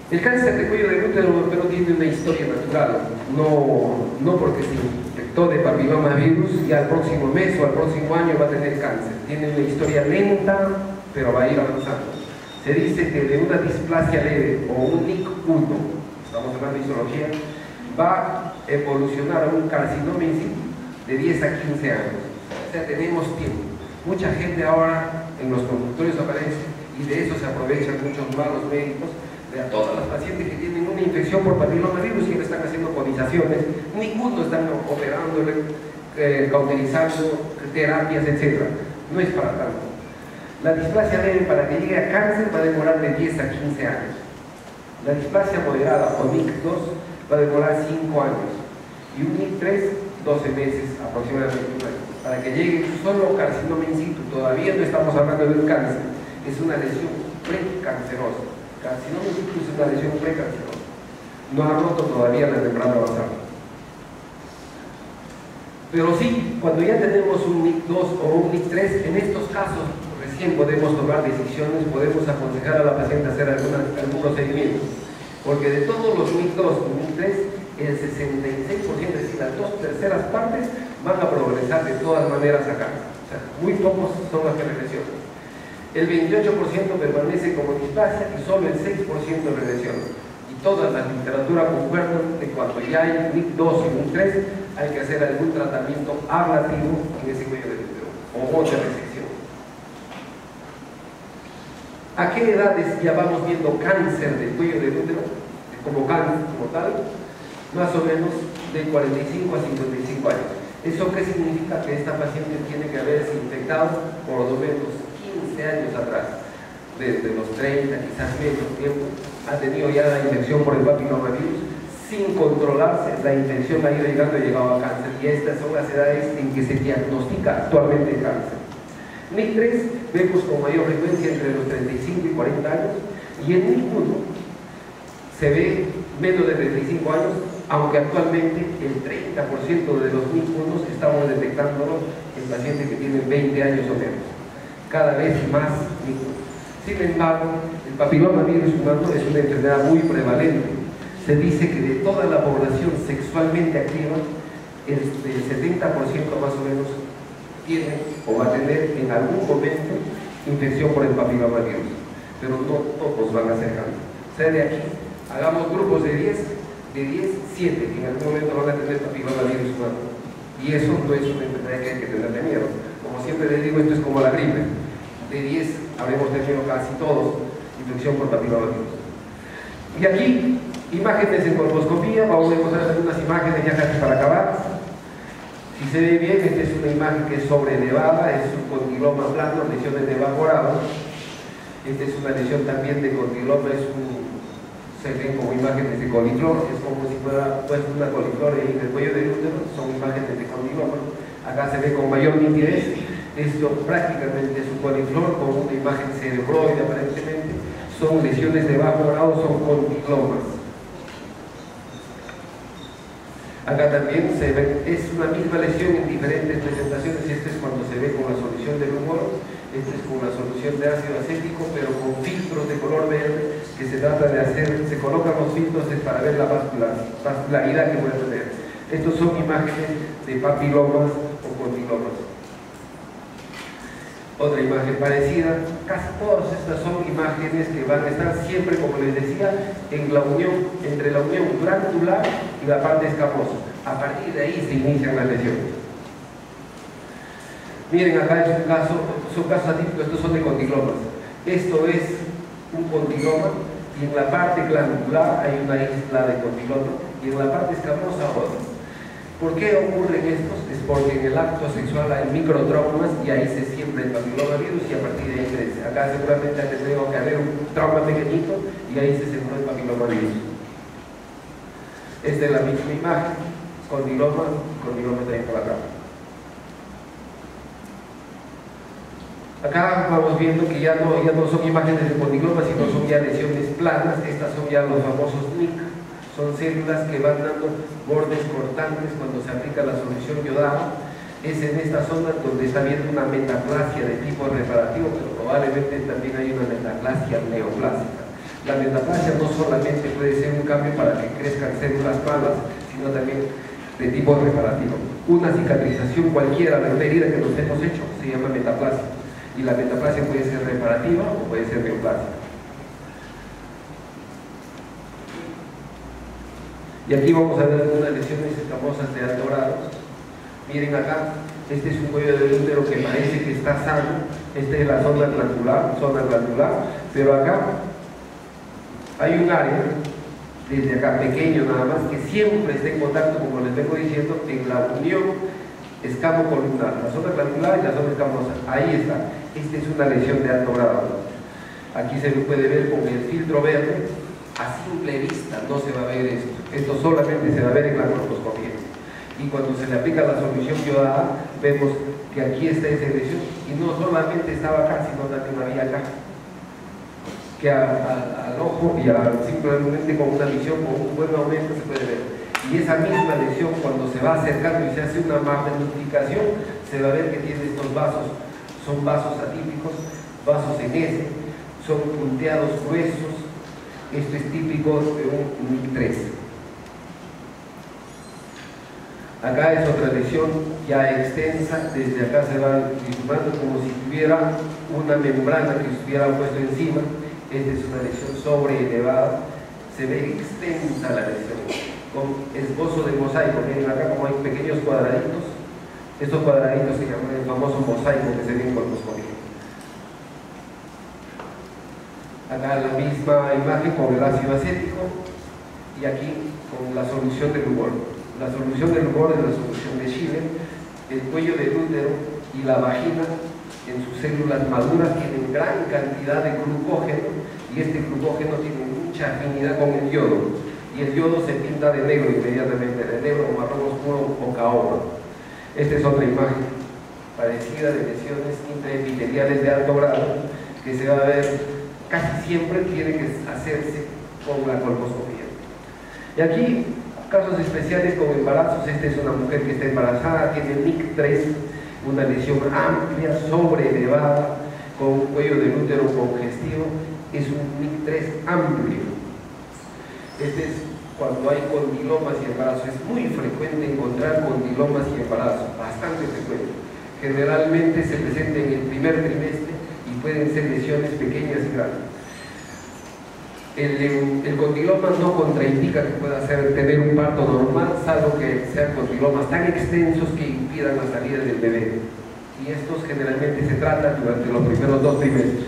El cáncer de cuello del útero pero tiene una historia natural, no porque se infectó de papillomavirus y al próximo mes o al próximo año va a tener cáncer. Tiene una historia lenta, pero va a ir avanzando. Se dice que de una displasia leve o un NIC1, estamos hablando de histología, va a evolucionar a un carcinoma in situ de 10 a 15 años. O sea, tenemos tiempo. Mucha gente ahora en los consultorios aparece y de eso se aprovechan muchos malos médicos, de a todas las pacientes que tienen una infección por papillomavirus y que están haciendo conizaciones, ninguno están operando, cauterizando, terapias, etc. No es para tanto. La displasia leve, para que llegue a cáncer, va a demorar de 10 a 15 años. La displasia moderada o NIC2 va a demorar 5 años y un NIC3 12 meses aproximadamente. Para que llegue solo carcinoma in situ, todavía no estamos hablando de un cáncer, es una lesión precancerosa. Carcinoma in situ es una lesión precancerosa, no ha roto todavía la membrana basal. Pero sí, cuando ya tenemos un NIC2 o un NIC3, en estos casos recién podemos tomar decisiones, podemos aconsejar a la paciente hacer algún procedimiento. Porque de todos los NIC2 y NIC3, el 66%, es decir, las 2/3 partes, van a progresar de todas maneras acá. O sea, muy pocos son las que regresionan. El 28% permanece como displasia y solo el 6% regresiona. Y toda la literatura concuerda de cuando ya hay NIC2 y NIC3, hay que hacer algún tratamiento ablativo en ese cuello del útero o otra resección. ¿A qué edades ya vamos viendo cáncer del cuello del útero? Como cáncer, como tal, más o menos de 45 a 55 años. ¿Eso qué significa? Que esta paciente tiene que haberse infectado por lo menos 15 años atrás. Desde los 30, quizás menos tiempo, ha tenido ya la infección por el papillomavirus. Sin controlarse, la infección ha ido llegando y ha llegado a cáncer. Y estas son las edades en que se diagnostica actualmente el cáncer. NIC3 vemos con mayor frecuencia entre los 35 y 40 años, y en NIC1 se ve menos de 35 años, aunque actualmente el 30% de los NIC1 estamos detectándolo en pacientes que tienen 20 años o menos, cada vez más NIC1. Sin embargo, el papilomavirus humano es una enfermedad muy prevalente. Se dice que de toda la población sexualmente activa, el 70% más o menos tiene o va a tener en algún momento infección por el papilomavirus, pero no todos van a ser cáncer. O sea, de aquí, hagamos grupos de 10, 7 que en algún momento van a tener papilomavirus humano. Y eso no es una enfermedad que hay que tenerle miedo. Como siempre les digo, esto es como la gripe. De 10 habremos tenido casi todos infección por papilomavirus. Y aquí, imágenes en colposcopía, vamos a mostrar algunas imágenes ya casi para acabar. Si se ve bien, esta es una imagen que es sobreelevada, es un condiloma plano, lesiones de evaporado. Esta es una lesión también de condiloma, se ven como imágenes de coliflor, es como si fuera puesto una coliflor en el cuello del útero, son imágenes de condiloma. Acá se ve con mayor nitidez, esto prácticamente es un coliflor con una imagen cerebroide aparentemente, son lesiones de bajo grado, son condilomas. Acá también se ve, es una misma lesión en diferentes presentaciones. Este es cuando se ve con la solución del humor, este es con la solución de ácido acético, pero con filtros de color verde que se trata de hacer, se colocan los filtros para ver la vascularidad que puede tener. Estos son imágenes de papilomas o condilomas. Otra imagen parecida, casi todas estas son imágenes que van a estar siempre, como les decía, en la unión, entre la unión glandular y la parte escamosa. A partir de ahí se inician las lesiones. Miren, acá es un caso, son casos atípicos, estos son de condilomas. Esto es un condiloma y en la parte glandular hay una isla de condiloma y en la parte escamosa otra. ¿Por qué ocurren estos? Es porque en el acto sexual hay microtraumas y ahí se siembra el papilomavirus y a partir de ahí crece. Acá seguramente ha tenido que haber un trauma pequeñito y ahí se sembró el papilomavirus. Esta es la misma imagen, condiloma también por acá. Acá vamos viendo que ya no son imágenes de condiloma, sino son ya lesiones planas. Estas son ya los famosos NIC. Son células que van dando bordes cortantes cuando se aplica la solución yodada. Es en esta zona donde está viendo una metaplasia de tipo reparativo, pero probablemente también hay una metaplasia neoplásica. La metaplasia no solamente puede ser un cambio para que crezcan células malas, sino también de tipo reparativo. Una cicatrización cualquiera de una herida que nos hemos hecho se llama metaplasia. Y la metaplasia puede ser reparativa o puede ser neoplásica. Y aquí vamos a ver algunas lesiones escamosas de alto grado. Miren acá, este es un cuello del útero que parece que está sano. Esta es la zona glandular, pero acá hay un área, desde acá pequeño nada más, que siempre está en contacto, como les vengo diciendo, en la unión escamo-columnar, la zona glandular y la zona escamosa. Ahí está. Esta es una lesión de alto grado. Aquí se puede ver con el filtro verde. A simple vista no se va a ver esto. Esto solamente se va a ver en la colposcopía. Y cuando se le aplica la solución yodada, vemos que aquí está esa lesión. Y no solamente estaba acá, sino también había acá. Que al ojo y simplemente con una visión, con un buen aumento se puede ver. Y esa misma lesión, cuando se va acercando y se hace una magnificación, se va a ver que tiene estos vasos. Son vasos atípicos, vasos en S, son punteados gruesos. Esto es típico de un NIC3. Acá es otra lesión ya extensa, desde acá se va dislumbrando como si tuviera una membrana que estuviera puesto encima. Esta es una lesión sobreelevada, se ve extensa la lesión, con esbozo de mosaico. Miren acá como hay pequeños cuadraditos, estos cuadraditos se llaman el famoso mosaico que se ve en colposcopía. Acá la misma imagen con el ácido acético y aquí con la solución del rubor. La solución del rubor es la solución de Schiller. El cuello del útero y la vagina en sus células maduras tienen gran cantidad de glucógeno y este glucógeno tiene mucha afinidad con el yodo y el yodo se pinta de negro inmediatamente, de negro o marrón oscuro o caoba. Esta es otra imagen. parecida de lesiones intraepiteliales de alto grado, que se va a ver casi siempre tiene que hacerse con la colposcopía. Y aquí, casos especiales con embarazos. Esta es una mujer que está embarazada, tiene MIC3, una lesión amplia, sobreelevada, con un cuello del útero congestivo, es un MIC3 amplio. Este es cuando hay condilomas y embarazo. Es muy frecuente encontrar condilomas y embarazo, bastante frecuente. Generalmente se presenta en el primer trimestre y pueden ser lesiones pequeñas y grandes. El condiloma no contraindica que pueda tener un parto normal, salvo que sean condilomas tan extensos que impidan la salida del bebé. Y estos generalmente se tratan durante los primeros 2 trimestres.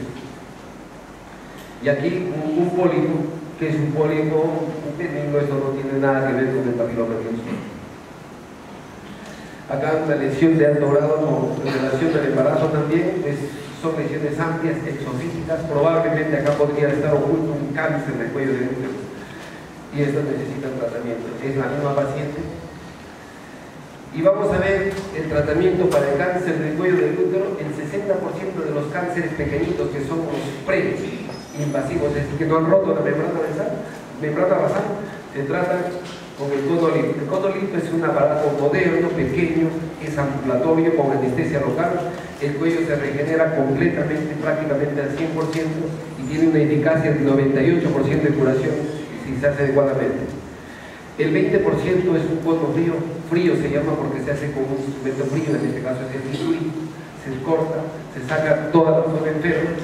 Y aquí un pólipo, que es un pólipo benigno, esto no tiene nada que ver con el papilomavirus. Acá una lesión de alto grado con relación al embarazo también, son lesiones amplias, exofísicas. Probablemente acá podría estar oculto un cáncer del cuello del útero y estos necesitan tratamiento. Es la misma paciente. Y vamos a ver el tratamiento para el cáncer del cuello del útero. El 60% de los cánceres pequeñitos, que son los pre-invasivos, es decir, que no han roto la membrana basal, se tratan con el codolip. El codolip es un aparato moderno, pequeño, es ambulatorio, con anestesia local. El cuello se regenera completamente, prácticamente al 100%, y tiene una eficacia del 98% de curación si se hace adecuadamente. El 20% es un cono frío se llama porque se hace con un instrumento frío, en este caso es el bisturí, se corta, se saca toda la zona enferma.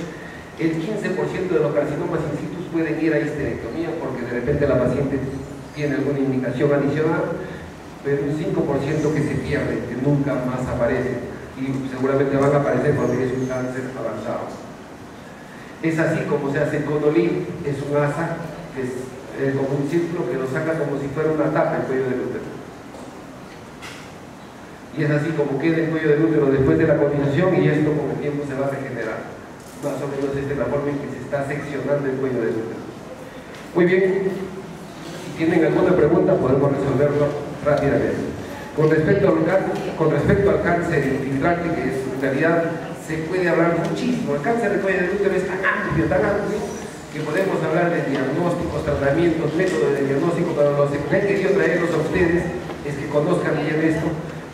El 15% de los carcinomas in situ pueden ir a histerectomía porque de repente la paciente tiene alguna indicación adicional, pero un 5% que se pierde, que nunca más aparece, y seguramente van a aparecer cuando es un cáncer avanzado. Es así como se hace el codolip, es un asa, que es como un círculo que lo saca como si fuera una tapa el cuello del útero. Y es así como queda el cuello del útero después de la combinación, y esto con el tiempo se va a regenerar. Más o menos esta es la forma en que se está seccionando el cuello del útero. Muy bien, si tienen alguna pregunta podemos resolverlo rápidamente. Con respecto al cáncer infiltrante, que es, en realidad se puede hablar muchísimo. El cáncer de cuello del útero es tan amplio, que podemos hablar de diagnósticos, tratamientos, métodos de diagnóstico, pero lo que he querido traerlos a ustedes es que conozcan bien esto,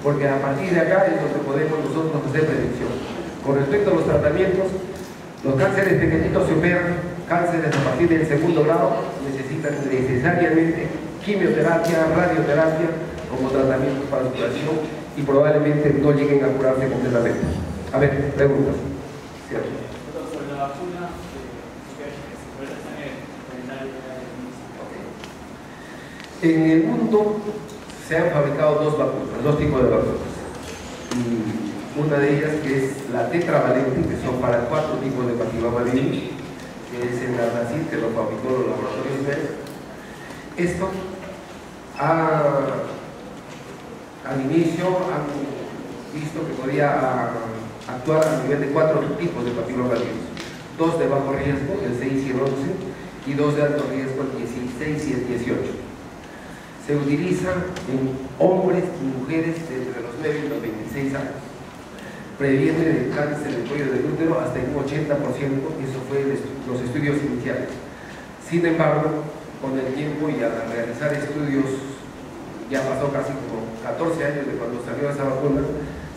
porque a partir de acá es donde podemos nosotros hacer prevención. Con respecto a los tratamientos, los cánceres pequeñitos se operan. Cánceres a partir del 2º grado necesitan necesariamente quimioterapia, radioterapia como tratamientos para su curación, y probablemente no lleguen a curarse completamente. A ver, preguntas. ¿Cierto? Sobre la vacuna, en el mundo se han fabricado 2 vacunas, 2 tipos de vacunas. Y una de ellas, que es la tetravalente, que son para 4 tipos de papilomavirus, que es el Gardasil, que lo fabricó los laboratorios Merck. Esto al inicio han visto que podía actuar a nivel de 4 tipos de papilomavirus: 2 de bajo riesgo, el 6 y el 11, y 2 de alto riesgo, el 16 y el 18. Se utiliza en hombres y mujeres de entre los 9 y los 26 años. Previene el cáncer del cuello del útero hasta en un 80%, eso fue los estudios iniciales. Sin embargo, con el tiempo y al realizar estudios, ya pasó casi como 14 años de cuando salió esa vacuna,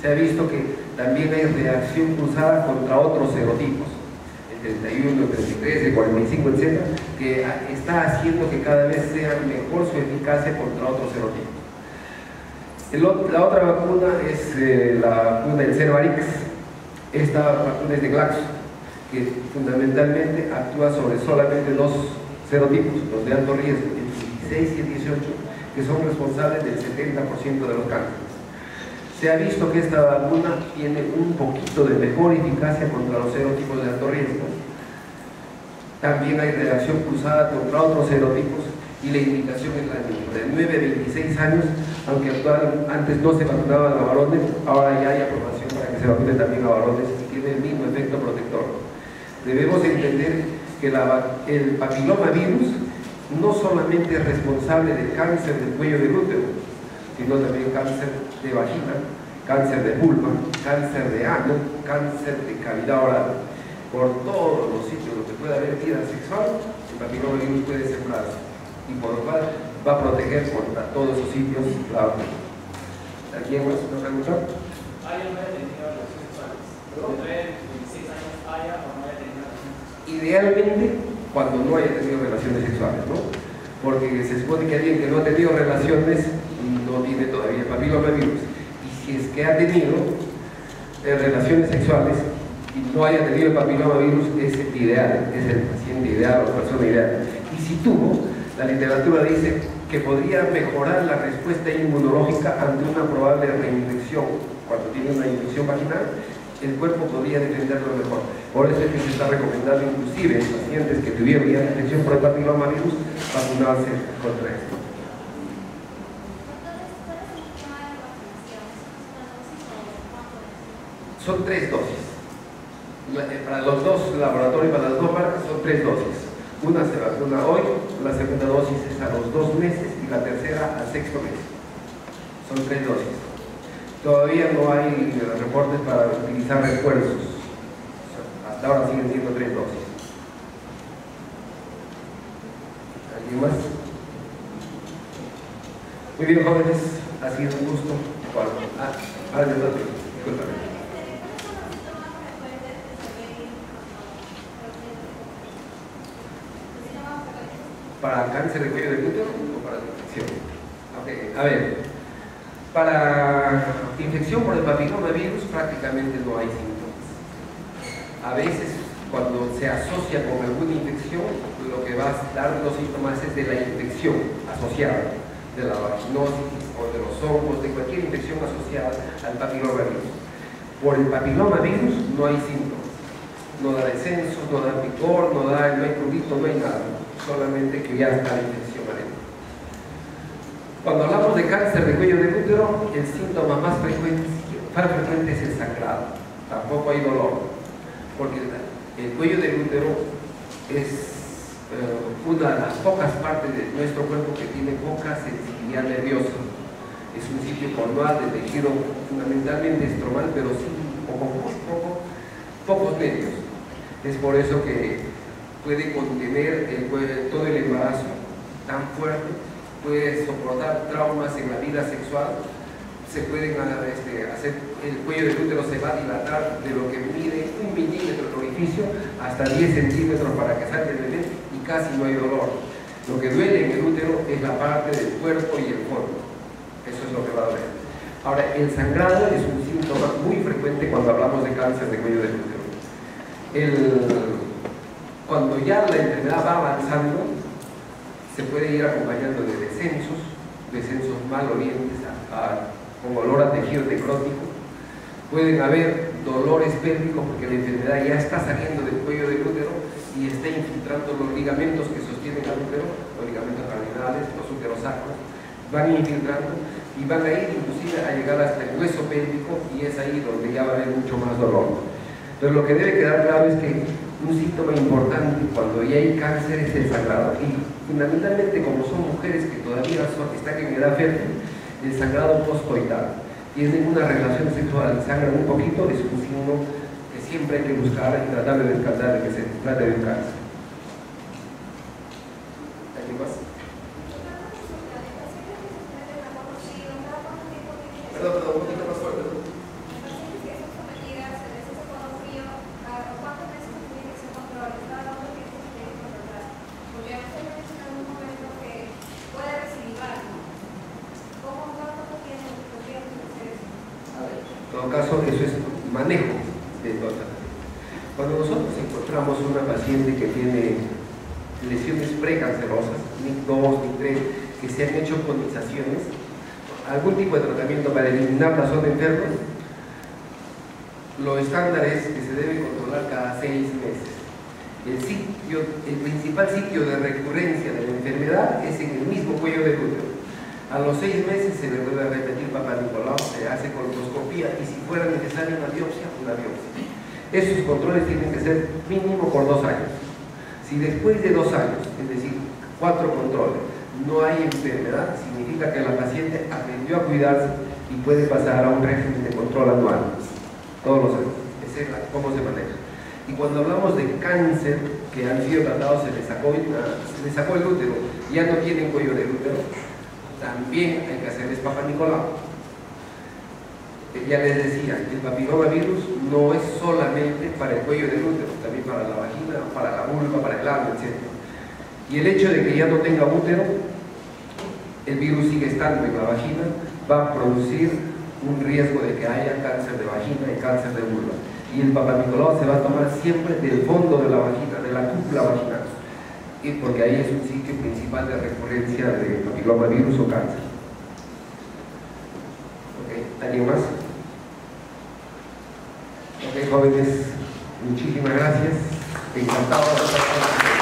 se ha visto que también hay reacción cruzada contra otros serotipos, el 31, el 33, el 45, etc., que está haciendo que cada vez sea mejor su eficacia contra otros serotipos. La otra vacuna es la vacuna del Cervarix. Esta vacuna es de Glaxo, que fundamentalmente actúa sobre solamente 2 serotipos, los de alto riesgo, el 16 y el 18, que son responsables del 70% de los cánceres. Se ha visto que esta vacuna tiene un poquito de mejor eficacia contra los serotipos de alto riesgo. También hay reacción cruzada contra otros serotipos, y la indicación es la misma, de 9 a 26 años, aunque antes no se vacunaban a varones, ahora ya hay aprobación para que se vacune también a varones y tiene el mismo efecto protector. Debemos entender que el papilomavirus no solamente es responsable del cáncer del cuello del útero, sino también cáncer de vagina cáncer de vulva, cáncer de ano, cáncer de cavidad oral. Por todos los sitios donde puede haber vida sexual, el papillomavirus puede sembrarse, y por lo cual va a proteger contra todos esos sitios la vacuna. ¿Alguien más nos pregunta? ¿Haya o no haya tenido relaciones sexuales? ¿De 26 años haya o no haya tenido relaciones sexuales? Idealmente, cuando no haya tenido relaciones sexuales, ¿no? Porque se supone que alguien que no ha tenido relaciones no tiene todavía el papillomavirus. Y si es que ha tenido relaciones sexuales y no haya tenido el papillomavirus, es el ideal, es el paciente ideal o la persona ideal. Y si tuvo, la literatura dice que podría mejorar la respuesta inmunológica ante una probable reinfección. Cuando tiene una infección vaginal, el cuerpo podría defenderlo mejor. Por eso es que se está recomendando inclusive en pacientes que tuvieron ya infección por el papillomavirus vacunarse contra esto. Son 3 dosis. Para los dos laboratorios, para las dos marcas, son 3 dosis. Una se vacuna hoy, la segunda dosis es a los 2 meses y la tercera al 6º mes. Son 3 dosis. Todavía no hay reportes para utilizar refuerzos. Hasta ahora siguen siendo 3 dosis. ¿Alguien más? Muy bien, jóvenes, ha sido un gusto. Ahora de todo, discúlpame. ¿Para cáncer de cuello de útero o para la infección? Okay. A ver, para infección por el papillomavirus prácticamente no hay síntomas. A veces, cuando se asocia con alguna infección, lo que va a dar los síntomas es de la infección asociada, de la vaginosis o de los hongos, de cualquier infección asociada al papillomavirus. Por el papillomavirus no hay síntomas. No da descenso, no da picor, no hay prurito, no hay nada. Solamente que ya está la infección adentro. Cuando hablamos de cáncer de cuello del útero, el síntoma más frecuente es el sangrado. Tampoco hay dolor, porque el cuello del útero es una de las pocas partes de nuestro cuerpo que tiene poca sensibilidad nerviosa. Es un sitio cornual de tejido fundamentalmente estromal, pero sí pocos nervios. Es por eso que puede contener todo el embarazo tan fuerte, puede soportar traumas en la vida sexual, se pueden hacer, el cuello del útero se va a dilatar de lo que mide 1 milímetro el orificio hasta 10 centímetros para que salga el bebé y casi no hay dolor. Lo que duele en el útero es la parte del cuerpo y el fondo. Eso es lo que va a doler. Ahora, el sangrado es un síntoma muy frecuente cuando hablamos de cáncer de cuello del útero. Cuando ya la enfermedad va avanzando, se puede ir acompañando de descensos malolientes con olor a tejido necrótico. Pueden haber dolores pélvicos porque la enfermedad ya está saliendo del cuello del útero y está infiltrando los ligamentos que sostienen al útero, los ligamentos cardinales, los úteros sacros, van infiltrando y van a ir inclusive a llegar hasta el hueso pélvico y es ahí donde ya va a haber mucho más dolor. Entonces lo que debe quedar claro es que un síntoma importante cuando ya hay cáncer es el sangrado y fundamentalmente como son mujeres que todavía están en edad fértil, el sangrado postcoital. Tienen una relación sexual y sangran un poquito, es un signo que siempre hay que buscar y tratar de descartar de que se trate de un cáncer. ¿Alguien más? Perdón, un poquito más fuerte. En todo caso, eso es manejo de todo. Cuando nosotros encontramos una paciente que tiene lesiones precancerosas, NIC2, NIC3, que se han hecho conizaciones, algún tipo de tratamiento para eliminar la zona enferma, lo estándar es que se debe controlar cada 6 meses. El principal sitio de recurrencia de la enfermedad es en el mismo cuello del útero. A los 6 meses se le vuelve a repetir Papá Nicolau, se hace colposcopía y si fuera necesaria una biopsia, una biopsia. Esos controles tienen que ser mínimo por 2 años. Si después de 2 años, es decir, 4 controles, no hay enfermedad, significa que la paciente aprendió a cuidarse y y puede pasar a un régimen de control anual, todos los años. Ese es cómo se maneja. Y cuando hablamos de cáncer que han sido tratados, se les sacó el útero, ya no tienen cuello del útero, también hay que hacerles Papa Nicolau. Ya les decía, el papilomavirus no es solamente para el cuello del útero, también para la vagina, para la vulva, para el ano, etc. Y el hecho de que ya no tenga útero, el virus sigue estando en la vagina, va a producir un riesgo de que haya cáncer de vagina y cáncer de vulva. Y el Papa Nicolau se va a tomar siempre del fondo de la vagina, de la cúpula vaginal, y porque ahí es un sitio principal de recurrencia de papilomavirus o cáncer. ¿Alguien más? Ok, jóvenes, muchísimas gracias. Encantado de estar con ustedes.